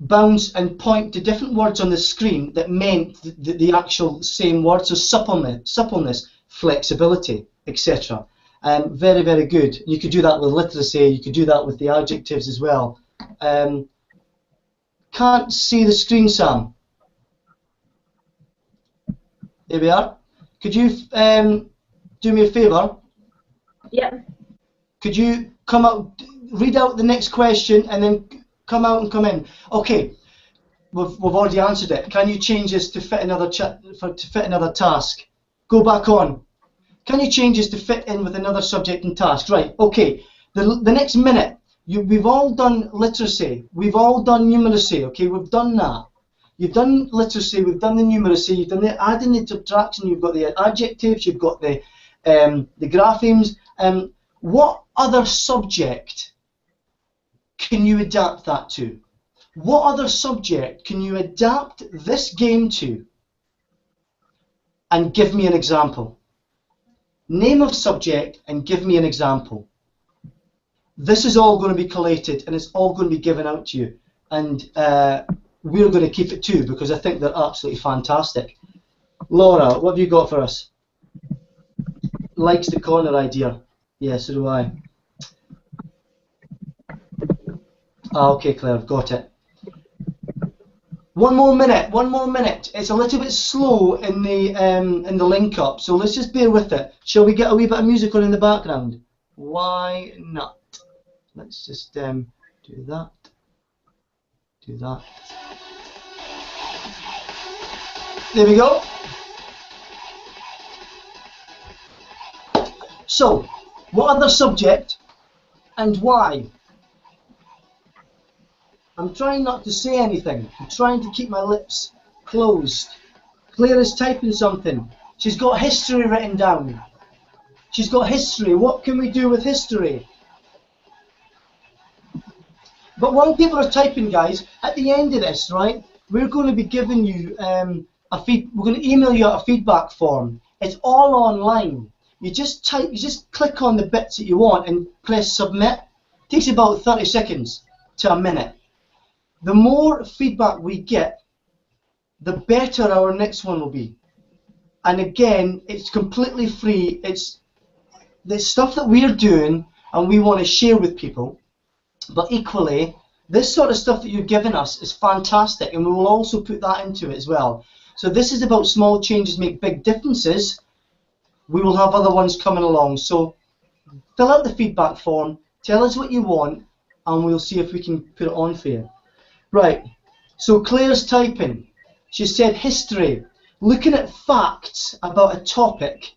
bounce and point to different words on the screen that meant the actual same word. So suppleness, flexibility, etc. Very, very good. You could do that with literacy. You could do that with the adjectives as well. Can't see the screen, Sam. There we are. Could you do me a favour? Yeah. Could you come out, read out the next question, and then come out and come in? Okay, we've already answered it. Can you change this to fit another task? Go back on. Can you change this to fit in with another subject and task? Right. Okay. The next minute, we've all done literacy. We've all done numeracy. Okay, we've done that. You've done literacy. We've done the numeracy. You've done the adding, the subtraction. You've got the adjectives. You've got the graphemes. What other subject can you adapt that to? What other subject can you adapt this game to? And give me an example. Name of subject and give me an example. This is all going to be collated and it's all going to be given out to you. And we're going to keep it too because I think they're absolutely fantastic. Laura, what have you got for us? Likes the corner idea. Yeah, so do I. Okay, Claire, got it. One more minute. It's a little bit slow in the link up, so let's just bear with it. Shall we get a wee bit of music on in the background? Why not? Let's just do that. Do that. There we go. So, what other subject and why? I'm trying not to say anything. I'm trying to keep my lips closed. Claire is typing something. She's got history written down. She's got history. What can we do with history? But while people are typing, guys, at the end of this, right, we're going to be giving you we're going to email you a feedback form. It's all online. You just type, you just click on the bits that you want and press submit. It takes about 30 seconds to a minute. The more feedback we get, the better our next one will be. And again, it's completely free. It's the stuff that we're doing and we want to share with people. But equally, this sort of stuff that you've given us is fantastic, and we will also put that into it as well. So this is about small changes make big differences. We will have other ones coming along. So fill out the feedback form, tell us what you want, and we'll see if we can put it on for you. Right, so Claire's typing. She said history, looking at facts about a topic.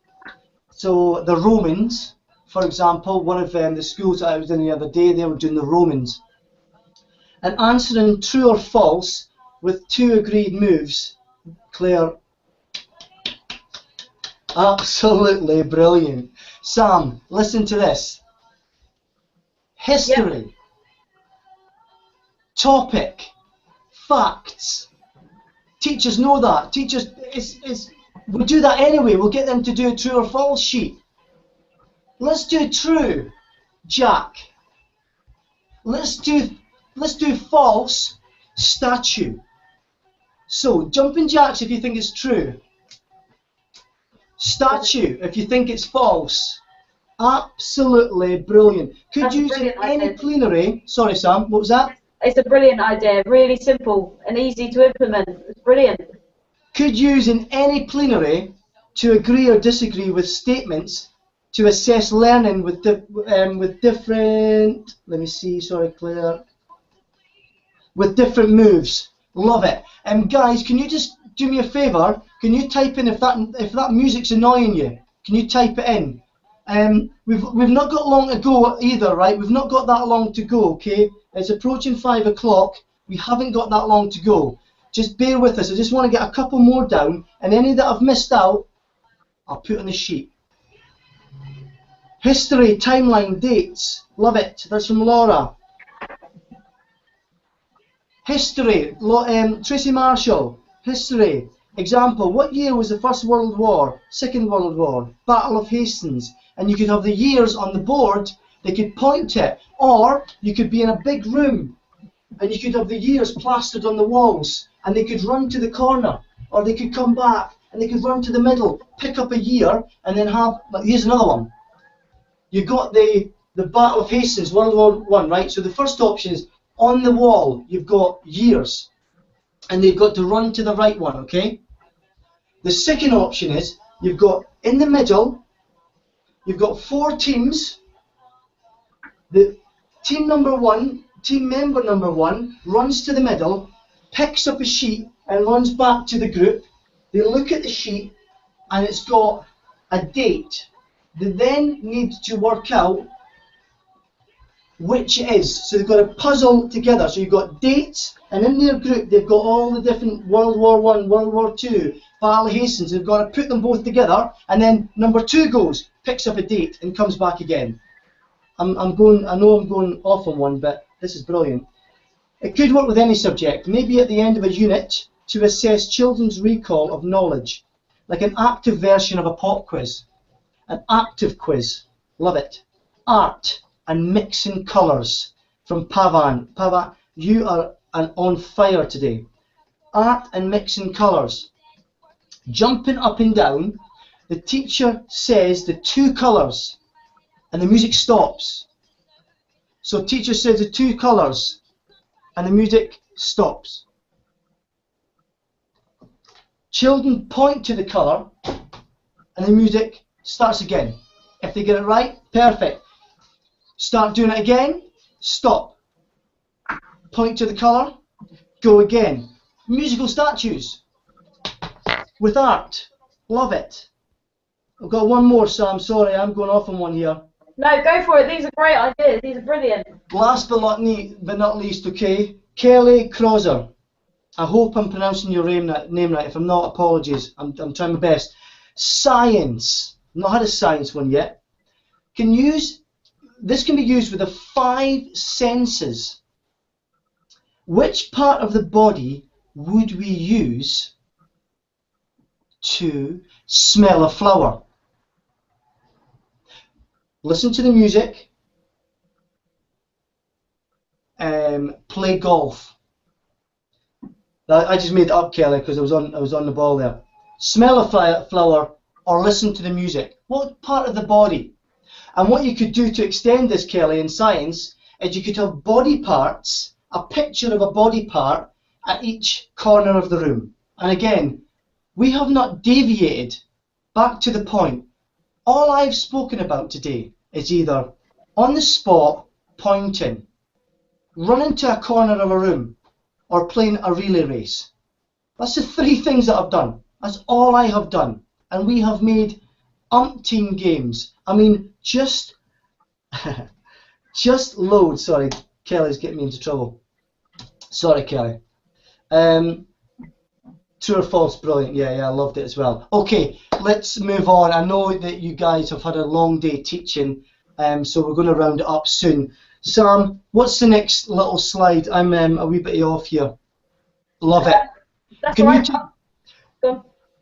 So the Romans, for example, one of the schools that I was in the other day, they were doing the Romans. And answering true or false with 2 agreed moves. Claire, absolutely brilliant. Sam, listen to this. History. Yep. Topic, facts. Teachers know that. Teachers, we'll do that anyway. We'll get them to do a true or false sheet. Let's do true, Jack. Let's do false, statue. So jumping jacks if you think it's true. Statue if you think it's false. Absolutely brilliant. Could use in any plenary. Sorry, Sam. What was that? It's a brilliant idea, really simple and easy to implement. It's brilliant. Could use in any plenary to agree or disagree with statements to assess learning with different. Let me see. Sorry, Claire. With different moves. Love it. Guys, can you just do me a favour? Can you type in if that music's annoying you? Can you type it in? We've not got long to go either, right? We've not got that long to go, okay? It's approaching 5 o'clock. We haven't got that long to go. Just bear with us. I just want to get a couple more down, and any that I've missed out, I'll put on the sheet. History, timeline, dates. Love it. That's from Laura. History, Tracy Marshall. History. Example, what year was the First World War, Second World War, Battle of Hastings? And you could have the years on the board, they could point to it. Or you could be in a big room and you could have the years plastered on the walls, and they could run to the corner, or they could come back, and they could run to the middle, pick up a year, and then have, here's another one. You've got the Battle of Hastings, World War One, right? So the first option is, on the wall, you've got years, and they've got to run to the right one, okay? The second option is, you've got, in the middle, you've got 4 teams. The team member number one runs to the middle, picks up a sheet and runs back to the group. They look at the sheet and it's got a date. They then need to work out which it is. So they've got to puzzle together. So you've got dates, and in their group they've got all the different World War One, World War Two, Battle of Hastings. They've got to put them both together, and then number 2 goes, picks up a date and comes back again. I know I'm going off on one, but this is brilliant. It could work with any subject, maybe at the end of a unit, to assess children's recall of knowledge, like an active version of a pop quiz. An active quiz, love it. Art and mixing colours from Pavan. Pavan, you are on fire today. Art and mixing colours. Jumping up and down, the teacher says the 2 colours, and the music stops. So teacher says the 2 colours, and the music stops. Children point to the colour, and the music starts again. If they get it right, perfect. Start doing it again, stop. Point to the colour, go again. Musical statues with art, love it. I've got one more, Sam, sorry, I'm going off on one here. No, go for it. These are great ideas. These are brilliant. Last but not least, okay, Kelly Crosser. I hope I'm pronouncing your name right. If I'm not, apologies. I'm trying my best. Science. I've not had a science one yet. This can be used with the 5 senses. Which part of the body would we use to smell a flower? Listen to the music. Play golf. I just made it up, Kelly, because I was on the ball there. Smell a flower or listen to the music. What part of the body? And what you could do to extend this, Kelly, in science, is you could have body parts, a picture of a body part at each corner of the room. And again, we have not deviated. Back to the point. All I've spoken about today is either on the spot, pointing, running to a corner of a room, or playing a relay race. That's the 3 things that I've done. That's all I have done. And we have made umpteen games. I mean, just loads. Sorry, Kelly's getting me into trouble. Sorry, Kelly. True or false? Brilliant. Yeah, I loved it as well. Okay, let's move on. I know that you guys have had a long day teaching, so we're going to round it up soon. Sam, what's the next little slide? I'm a wee bit off here. Love it. That's right.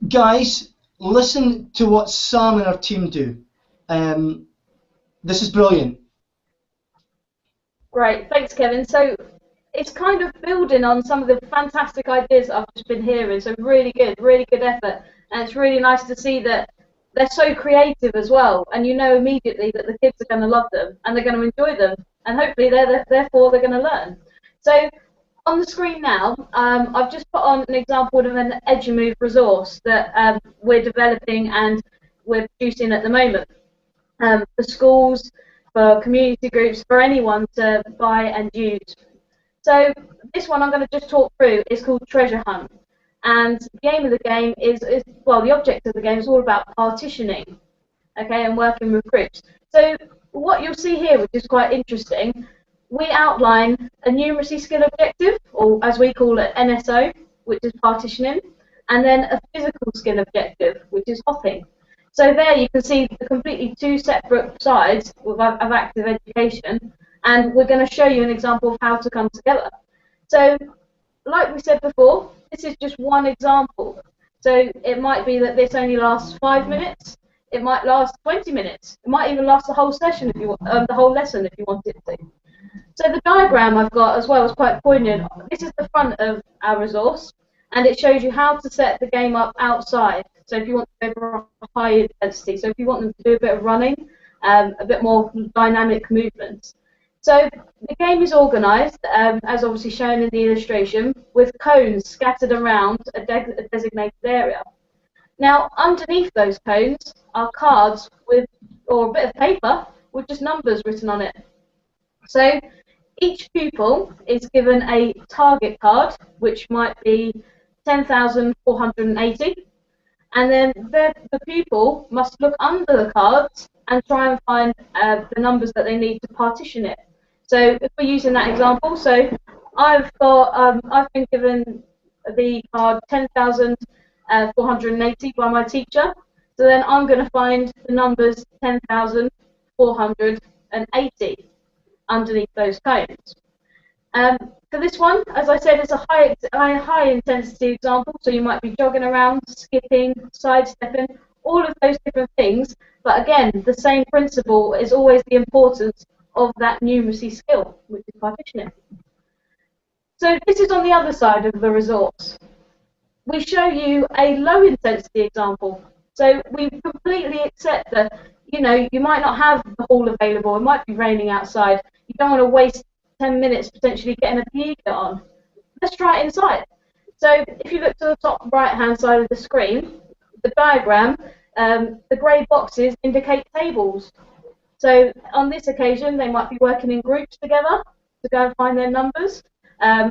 Guys, listen to what Sam and our team do. This is brilliant. Great, thanks, Kevin. So it's kind of building on some of the fantastic ideas that I've just been hearing. So really good effort, and it's really nice to see that they're so creative as well. And you know immediately that the kids are going to love them and they're going to enjoy them, and hopefully therefore they're going to learn. So on the screen now, I've just put on an example of an EduMove resource that we're developing and we're producing at the moment for schools, for community groups, for anyone to buy and use. So this one I'm going to just talk through is called Treasure Hunt, and the aim of the game is well, the object of the game is all about partitioning, okay, and working with groups. So what you'll see here, which is quite interesting, we outline a numeracy skill objective, or as we call it, NSO, which is partitioning, and then a physical skill objective, which is hopping. So there you can see the completely 2 separate sides of active education, and we're going to show you an example of how to come together. So, like we said before, this is just one example. So it might be that this only lasts 5 minutes, it might last 20 minutes, it might even last the whole session if you want, the whole lesson if you want it to. So the diagram I've got as well is quite poignant. This is the front of our resource, and it shows you how to set the game up outside. So if you want to go for a high intensity, so if you want them to do a bit of running, a bit more dynamic movements. So the game is organised, as obviously shown in the illustration, with cones scattered around a designated area. Now, underneath those cones are cards with, or a bit of paper with just numbers written on it. So each pupil is given a target card, which might be 10,480, and then the pupil must look under the cards and try and find the numbers that they need to partition it. So if we're using that example, so I've been given the card 10,480 by my teacher. So then I'm going to find the numbers 10,480 underneath those cones. For this one, as I said, it's a high intensity example, so you might be jogging around, skipping, sidestepping, all of those different things. But again, the same principle is always the importance of that numeracy skill, which is partitioning. So this is on the other side of the resource. We show you a low intensity example. So we completely accept that, you know, you might not have the hall available, it might be raining outside, you don't want to waste 10 minutes potentially getting a PE kit on. Let's try it inside. So if you look to the top right hand side of the screen, the diagram, the grey boxes indicate tables. So on this occasion they might be working in groups together to go and find their numbers,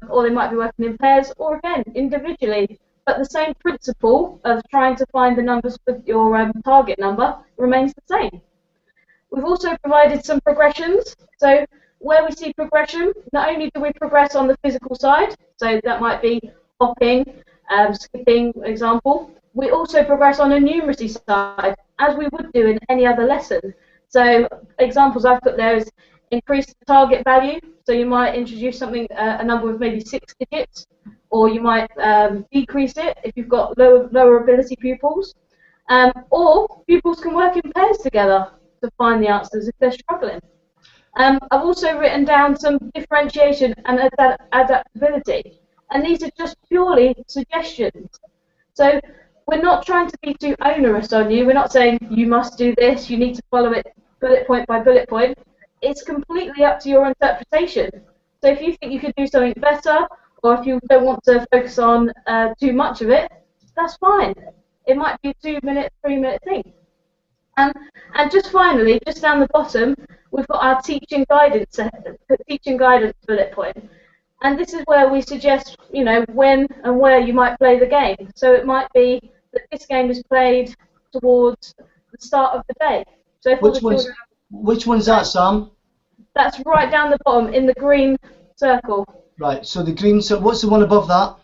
or they might be working in pairs, or again individually. But the same principle of trying to find the numbers with your target number remains the same. We've also provided some progressions. So where we see progression, not only do we progress on the physical side, so that might be hopping, skipping, for example, we also progress on a numeracy side, as we would do in any other lesson. So examples I've put there is increase the target value. So you might introduce something, a number with maybe 6 digits, or you might decrease it if you've got lower ability pupils. Or pupils can work in pairs together to find the answers if they're struggling. I've also written down some differentiation and adaptability, and these are just purely suggestions. So we're not trying to be too onerous on you. We're not saying you must do this, you need to follow it bullet point by bullet point. It's completely up to your interpretation. So if you think you could do something better, or if you don't want to focus on too much of it, that's fine. It might be a 2-minute, 3-minute thing. And just finally, just down the bottom, we've got our teaching guidance bullet point. And this is where we suggest, you know, when and where you might play the game. So it might be that this game is played towards the start of the day. So if which one's that, Sam? That's right down the bottom in the green circle. Right, so the green, so what's the one above that?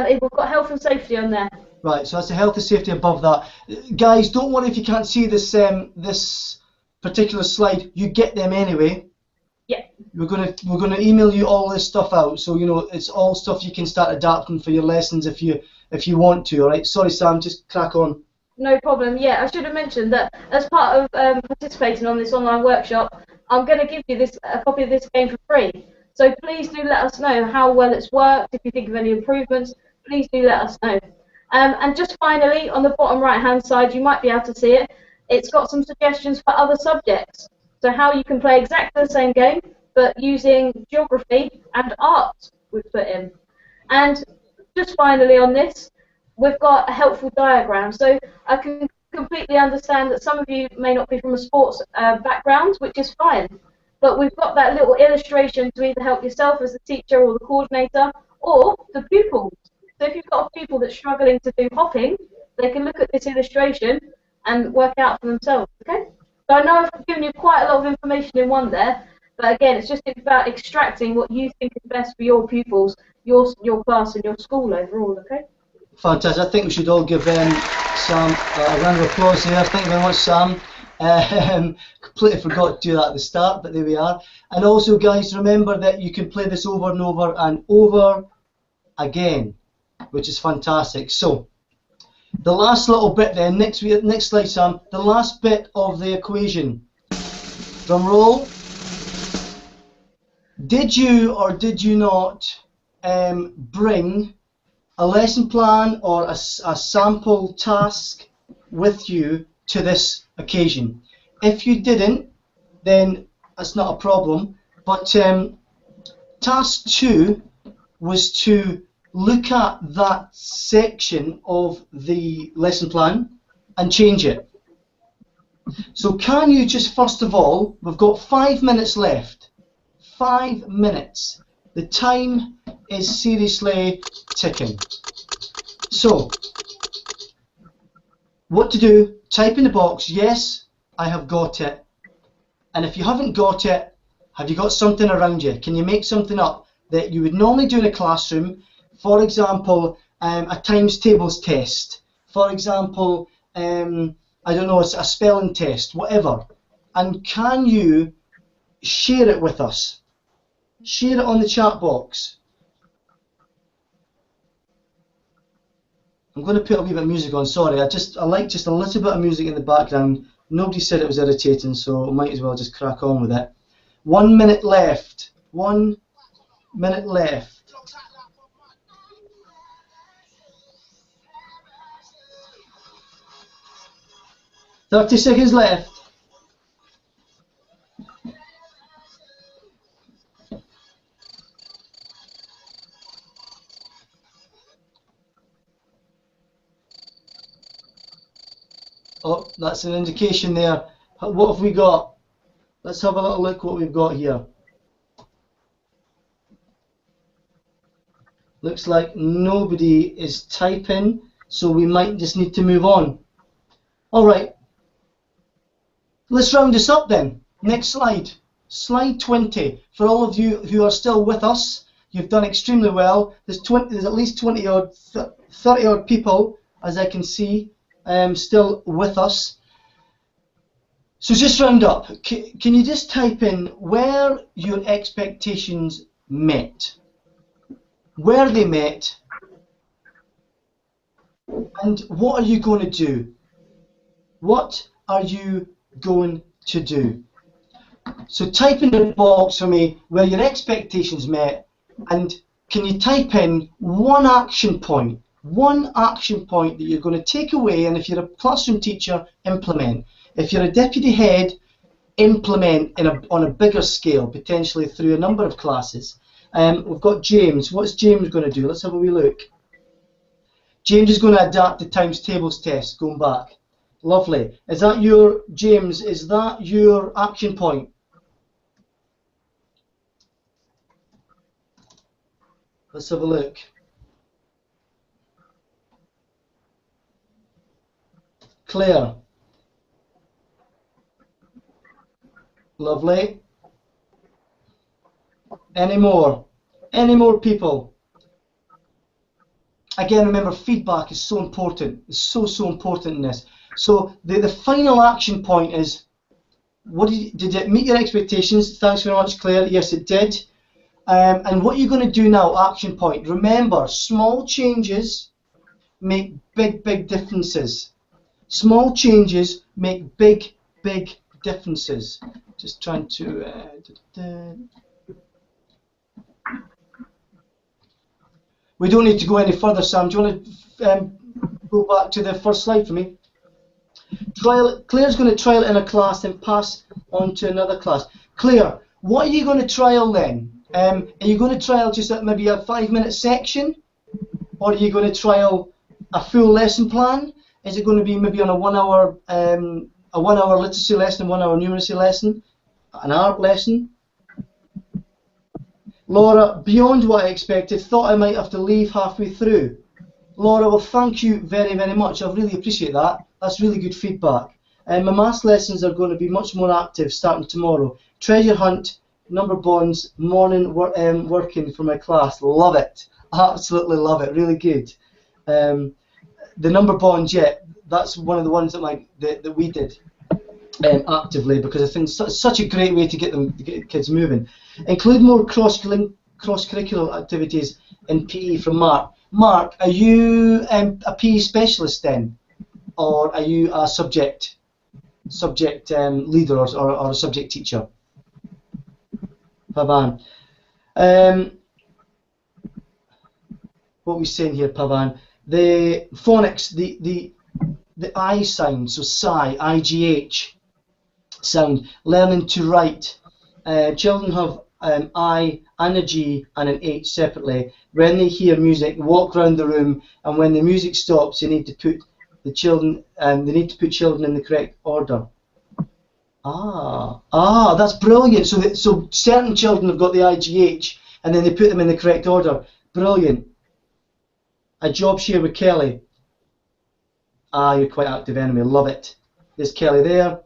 We've got health and safety on there. Right, so that's the health and safety above that. Guys, don't worry if you can't see this this particular slide. You get them anyway. Yeah. We're gonna email you all this stuff out, so you know it's all stuff you can start adapting for your lessons if you want to. All right. Sorry, Sam. Just crack on. No problem. Yeah, I should have mentioned that as part of participating on this online workshop, I'm going to give you a copy of this game for free. So please do let us know how well it's worked. If you think of any improvements, please do let us know. And just finally, on the bottom right-hand side, you might be able to see it. It's got some suggestions for other subjects. So how you can play exactly the same game, but using geography and art we've put in. And just finally on this, we've got a helpful diagram. So I can completely understand that some of you may not be from a sports background, which is fine. But we've got that little illustration to either help yourself as the teacher or the coordinator, or the pupils. So if you've got a pupil that's struggling to do hopping, they can look at this illustration and work out for themselves. Okay? So I know I've given you quite a lot of information in one there, but again, it's just about extracting what you think is best for your pupils, your class and your school overall. Okay? Fantastic. I think we should all give Sam a round of applause here. Thank you very much, Sam. Completely forgot to do that at the start, but there we are. And also, guys, remember that you can play this over and over and over again, which is fantastic. So, the last little bit then, next slide, Sam, the last bit of the equation. Drum roll. did you or did you not bring a lesson plan or a sample task with you to this occasion? If you didn't, then that's not a problem. But task 2 was to look at that section of the lesson plan and change it. So can you just, first of all, we've got 5 minutes left. 5 minutes. The time is seriously ticking. So, what to do? Type in the box, yes, I have got it. And if you haven't got it, have you got something around you? Can you make something up that you would normally do in a classroom? For example, a times tables test. For example, I don't know, it's a spelling test, whatever. And can you share it with us? Share it on the chat box. I'm going to put a wee bit of music on, sorry. I like just a little bit of music in the background. Nobody said it was irritating, so I might as well just crack on with it. 1 minute left. 1 minute left. "30 seconds left." Oh, that's an indication there. What have we got? Let's have a little look what we've got here. Looks like nobody is typing, so we might just need to move on. All right. Let's round this up then. Next slide. Slide 20. For all of you who are still with us, you've done extremely well. There's at least 20 odd, 30 odd people, as I can see, still with us. So just round up. Can you just type in where your expectations met? Where they met, and what are you going to do? What are you going to do? So type in the box for me where your expectations met, and can you type in one action point that you're going to take away, and if you're a classroom teacher, implement. If you're a deputy head, implement on a bigger scale, potentially through a number of classes. We've got James. What's James going to do? Let's have a wee look. James is going to adapt the times tables test, going back. Lovely. Is that your, James, is that your action point? Let's have a look. Claire. Lovely. Any more? Any more people? Again, remember, feedback is so important. It's so important in this. So the final action point is, did it meet your expectations? Thanks very much, Claire. Yes, it did. And what you're going to do now, action point. Remember, small changes make big differences. Small changes make big differences. Just trying to... We don't need to go any further, Sam. Do you want to go back to the first slide for me? Claire's going to trial it in a class and pass on to another class. Claire, what are you going to trial then? Are you going to trial just maybe a 5-minute section? Or are you going to trial a full lesson plan? Is it going to be maybe on a 1 hour literacy lesson, 1 hour numeracy lesson, an art lesson? Laura, beyond what I expected, thought I might have to leave halfway through. Laura, well, thank you very much. I really appreciate that. That's really good feedback. My maths lessons are going to be much more active starting tomorrow. Treasure hunt, number bonds, morning working for my class. Love it. Absolutely love it. Really good. The number bonds, yeah, that's one of the ones that we did actively, because I think it's such a great way to get kids moving. Include more cross-curricular activities in PE from Mark. Mark, are you a PE specialist then, or are you a subject leader or a subject teacher? Pavan. What are we saying here, Pavan? The phonics, the I sound, so psi, IGH sound, learning to write. Children have I and a G and an H separately. When they hear music, walk around the room, and when the music stops, they need to put the children. They need to put children in the correct order. That's brilliant. So certain children have got the IGH, and then they put them in the correct order. Brilliant. A job share with Kelly. You're quite active anyway. Love it. There's Kelly there.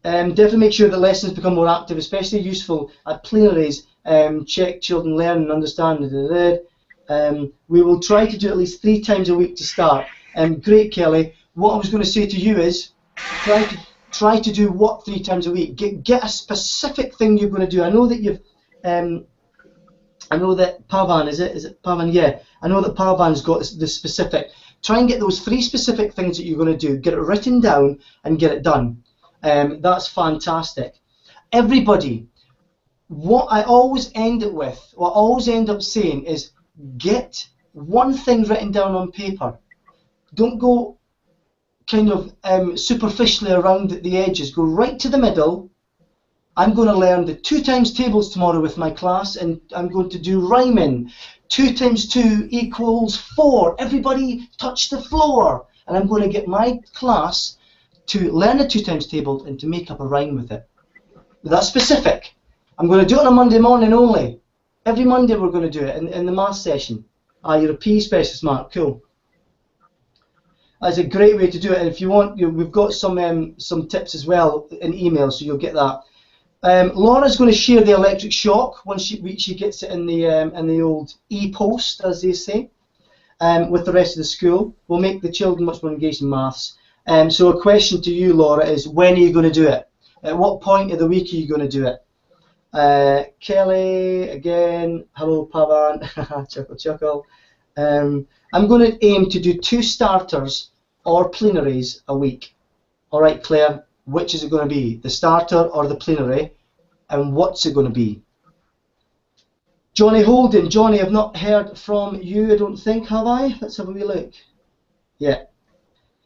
Definitely make sure that lessons become more active, especially useful at plenaries. Check children learn and understand. We will try to do at least 3 times a week to start. Great, Kelly. What I was going to say to you is try to do what 3 times a week. Get a specific thing you're going to do. I know that you've. I know that Pavan, is it Pavan? Yeah. I know that Pavan's got the specific. Try and get those 3 specific things that you're going to do. Get it written down and get it done. That's fantastic. Everybody, what I always end it with, what I always end up saying is get one thing written down on paper. Don't go kind of superficially around the edges. Go right to the middle. I'm going to learn the 2 times tables tomorrow with my class, and I'm going to do rhyming. 2 times 2 equals 4. Everybody touch the floor. And I'm going to get my class to learn the 2 times table and to make up a rhyme with it. That's specific. I'm going to do it on a Monday morning only. Every Monday we're going to do it in the maths session. You're a PE specialist, Mark. Cool. That's a great way to do it. And if you want, we've got some tips as well in email, so you'll get that. Laura's going to share the electric shock once she gets it in the old e-post, as they say, with the rest of the school. We'll make the children much more engaged in maths. So a question to you, Laura, is when are you going to do it? At what point of the week are you going to do it? Kelly, again, hello Pavan, chuckle, chuckle. I'm going to aim to do 2 starters or plenaries a week. All right, Claire, which is it going to be? The starter or the plenary? And what's it going to be? Johnny Holden. Johnny, I've not heard from you, I don't think, have I? Let's have a wee look. Yeah.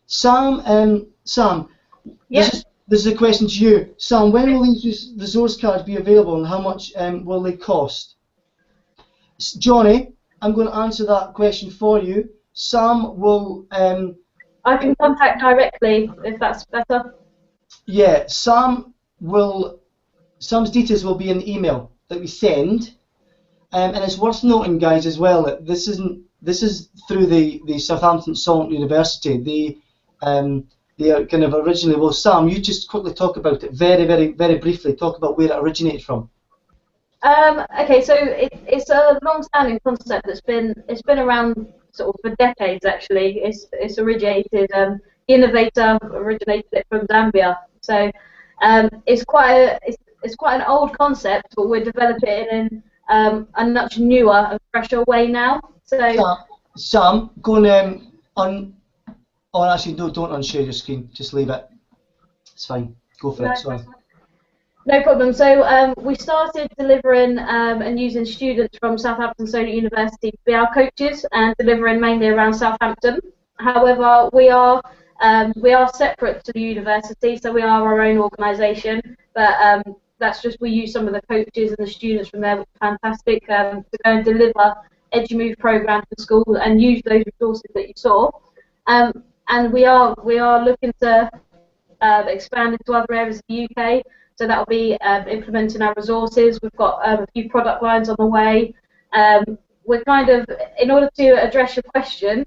Sam, yes. This is a question to you. Sam, when will these resource cards be available and how much will they cost? Johnny, I'm going to answer that question for you. Sam will... I can contact directly if that's better. Yeah, Sam's details will be in the email that we send. And it's worth noting, guys, as well, that this is through the Southampton Salent University. They are kind of originally... Well, Sam, you just quickly talk about it very, very, very briefly. Talk about where it originated from. Okay, so it's a long-standing concept that's been around sort of for decades. Actually, it's originated. The innovator originated it from Zambia. So it's quite an old concept, but we're developing it in a much newer and fresher way now. So Sam, go on. Oh, actually, no, don't unshare your screen. Just leave it. It's fine. Go for it. Sorry. No problem. So we started delivering and using students from Southampton Solent University to be our coaches and delivering mainly around Southampton. However, we are separate to the university, so we are our own organisation. But that's just we use some of the coaches and the students from there, which is fantastic, to go and deliver EduMove programs in school and use those resources that you saw. And we are looking to expand into other areas of the UK. So that will be implementing our resources. We've got a few product lines on the way. We're kind of, in order to address your question,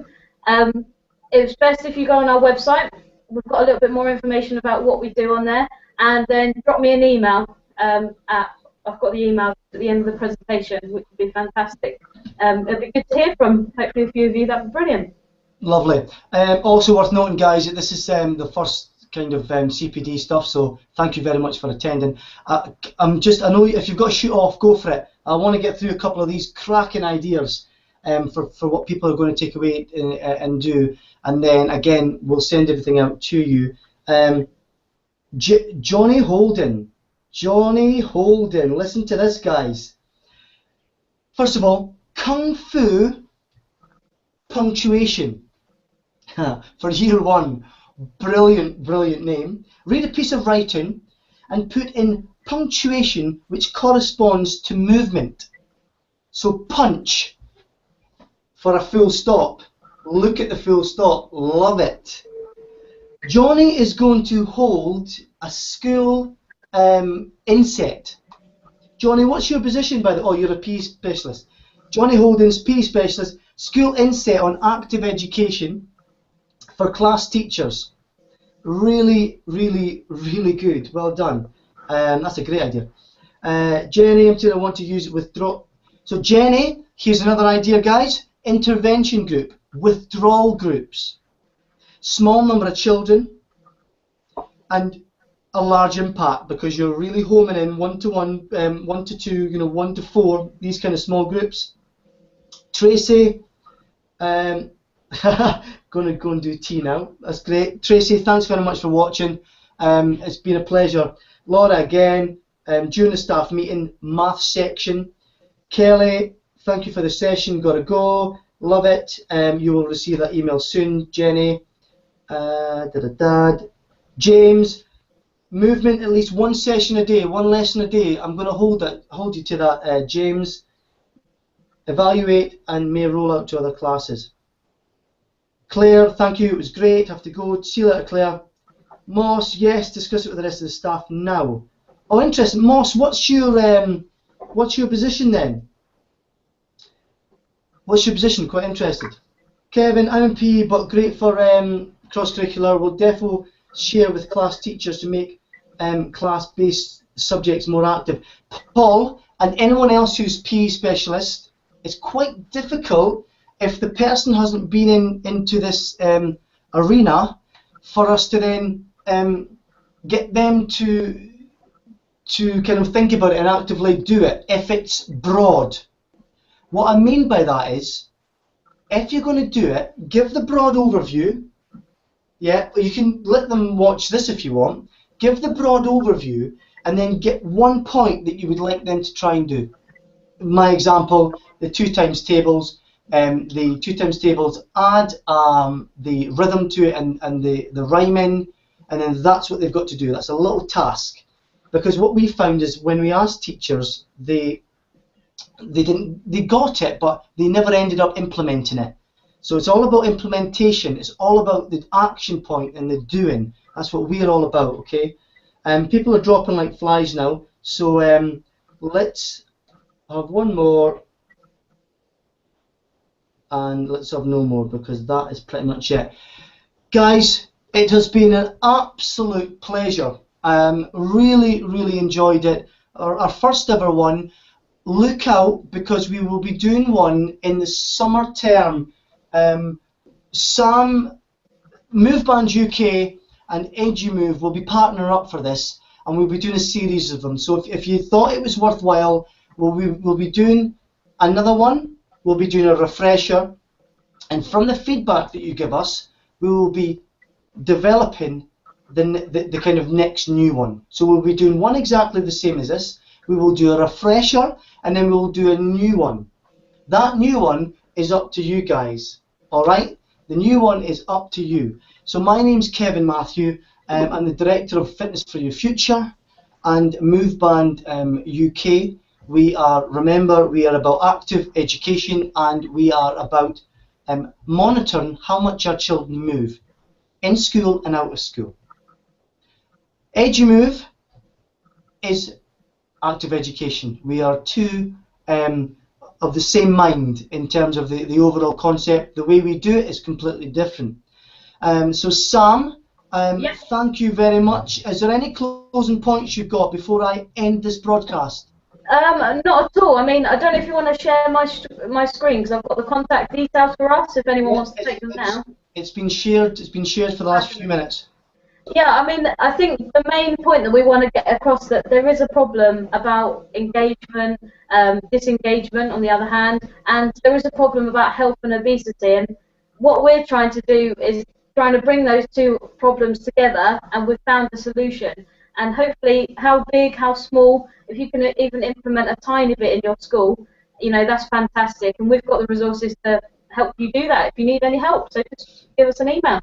it's best if you go on our website. We've got a little bit more information about what we do on there, and then drop me an email. I've got the email at the end of the presentation, which would be fantastic. It'd be good to hear from hopefully a few of you. That'd be brilliant. Lovely. Also worth noting, guys, that this is the first kind of CPD stuff, so thank you very much for attending. I know if you've got to shoot off, go for it. I want to get through a couple of these cracking ideas for what people are going to take away and do, and then again we'll send everything out to you. Johnny Holden, listen to this, guys. First of all, Kung Fu punctuation. For year one, brilliant, brilliant name. Read a piece of writing and put in punctuation which corresponds to movement. So punch for a full stop. Look at the full stop. Love it. Johnny is going to hold a school inset. Johnny, what's your position by the... Oh, you're a PE specialist. Johnny Holden's PE specialist, school inset on active education for class teachers. Really, really, really good. Well done. That's a great idea. Jenny, I want to use it withdraw. So Jenny, here's another idea, guys. Intervention group, withdrawal groups. Small number of children and a large impact because you're really homing in 1 to 1, 1 to 2, 1 to 4, these kind of small groups. Tracy, gonna go and do tea now. That's great. Tracy, thanks very much for watching. It's been a pleasure. Laura, again, during the staff meeting, math section. Kelly, thank you for the session. Gotta go. Love it. You will receive that email soon. Jenny, James, movement at least one session a day, one lesson a day. I'm going to hold you to that, James. Evaluate and may roll out to other classes. Claire, thank you. It was great. Have to go. See you later, Claire. Moss, yes. Discuss it with the rest of the staff now. Oh, interesting. Moss, what's your position then? What's your position? Quite interested. Kevin, I'm in PE, but great for cross-curricular. We'll definitely share with class teachers to make class-based subjects more active. Paul, and anyone else who's PE specialist, it's quite difficult if the person hasn't been into this arena for us to then get them to kind of think about it and actively do it if it's broad. What I mean by that is, if you're going to do it, give the broad overview. Yeah, you can let them watch this if you want. Give the broad overview and then get one point that you would like them to try and do. My example, the 2 times tables. The 2 times tables add the rhythm to it and the rhyming, and then that's what they've got to do. That's a little task. Because what we found is when we asked teachers, they got it, but they never ended up implementing it. So it's all about implementation. It's all about the action point and the doing. That's what we're all about, okay? People are dropping like flies now. So let's have one more. And let's have no more because that is pretty much it. Guys, it has been an absolute pleasure. Really, really enjoyed it. Our first ever one. Look out because we will be doing one in the summer term. Sam, MoveBand UK and EduMove will be partnering up for this, and we'll be doing a series of them. So if you thought it was worthwhile, we'll be doing another one. We'll be doing a refresher, and from the feedback that you give us, we will be developing the kind of next new one. So we'll be doing one exactly the same as this. We will do a refresher, and then we'll do a new one. That new one is up to you guys, all right? The new one is up to you. So my name's Kevin Matthew. I'm the Director of Fitness for Your Future and MoveBand UK. Remember, we are about active education, and we are about monitoring how much our children move in school and out of school. EduMove is active education. We are two of the same mind in terms of the overall concept. The way we do it is completely different. So Sam, Yes. thank you very much. Is there any closing points you've got before I end this broadcast? Not at all. I mean, I don't know if you want to share my screen because I've got the contact details for us if anyone wants to take them now. It's been shared. It's been shared for the last few minutes. Yeah, I mean, I think the main point that we want to get across that there is a problem about engagement, disengagement on the other hand, and there is a problem about health and obesity. And what we're trying to do is trying to bring those two problems together, and we've found a solution. And hopefully, how big, how small, if you can even implement a tiny bit in your school, you know, that's fantastic, and we've got the resources to help you do that if you need any help. So just give us an email.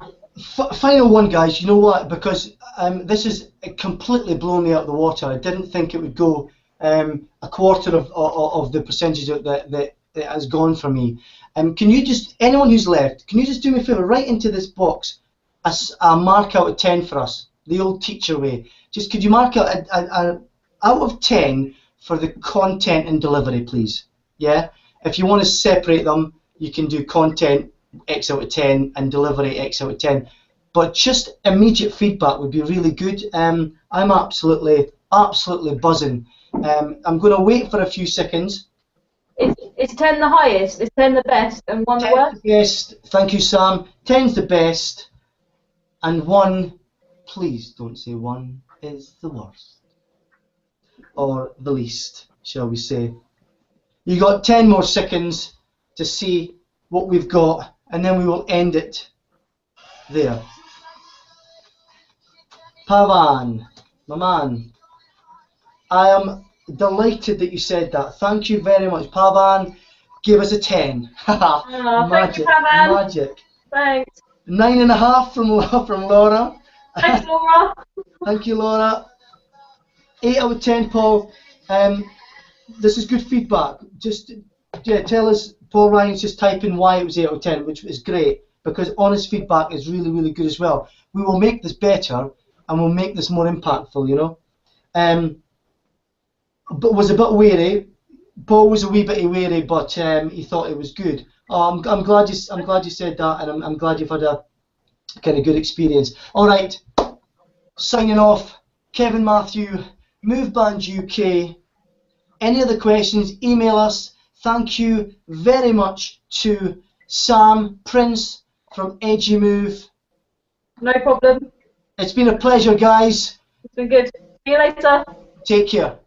Final one, guys. You know what? Because this has completely blown me out of the water. I didn't think it would go a quarter of the percentage that has gone for me. Can you just, anyone who's left, can you just do me a favour? Write into this box a mark out of 10 for us, the old teacher way. Just could you mark out a out of 10 for the content and delivery, please? Yeah. If you want to separate them, you can do content X out of 10 and delivery X out of 10. But just immediate feedback would be really good. I'm absolutely buzzing. I'm going to wait for a few seconds. Is 10 the highest? Is 10 the best and 1 the worst? The best. Thank you, Sam. 10's the best, and 1, please don't say 1 is the worst, or the least, shall we say. You got 10 more seconds to see what we've got, and then we will end it there. Pavan, my man, I am delighted that you said that. Thank you very much. Pavan, give us a 10. Oh, Magic, thank you, Pavan. magic. Thanks. 9.5 from Laura. Thanks, Laura. Thank you, Laura. 8 out of 10, Paul. This is good feedback. Just tell us. Paul Ryan's just typing why it was 8 out of 10, which is great, because honest feedback is really, really good as well. We will make this better, and we'll make this more impactful, you know. But was a bit wary. Paul was a wee bit wary, but he thought it was good. Oh, I'm glad you said that, and I'm glad you've had a kind of good experience. All right, signing off. Kevin Matthew, Moveband UK. Any other questions? Email us. Thank you very much to Sam Prince from Edgy Move. No problem. It's been a pleasure, guys. It's been good. See you later. Take care.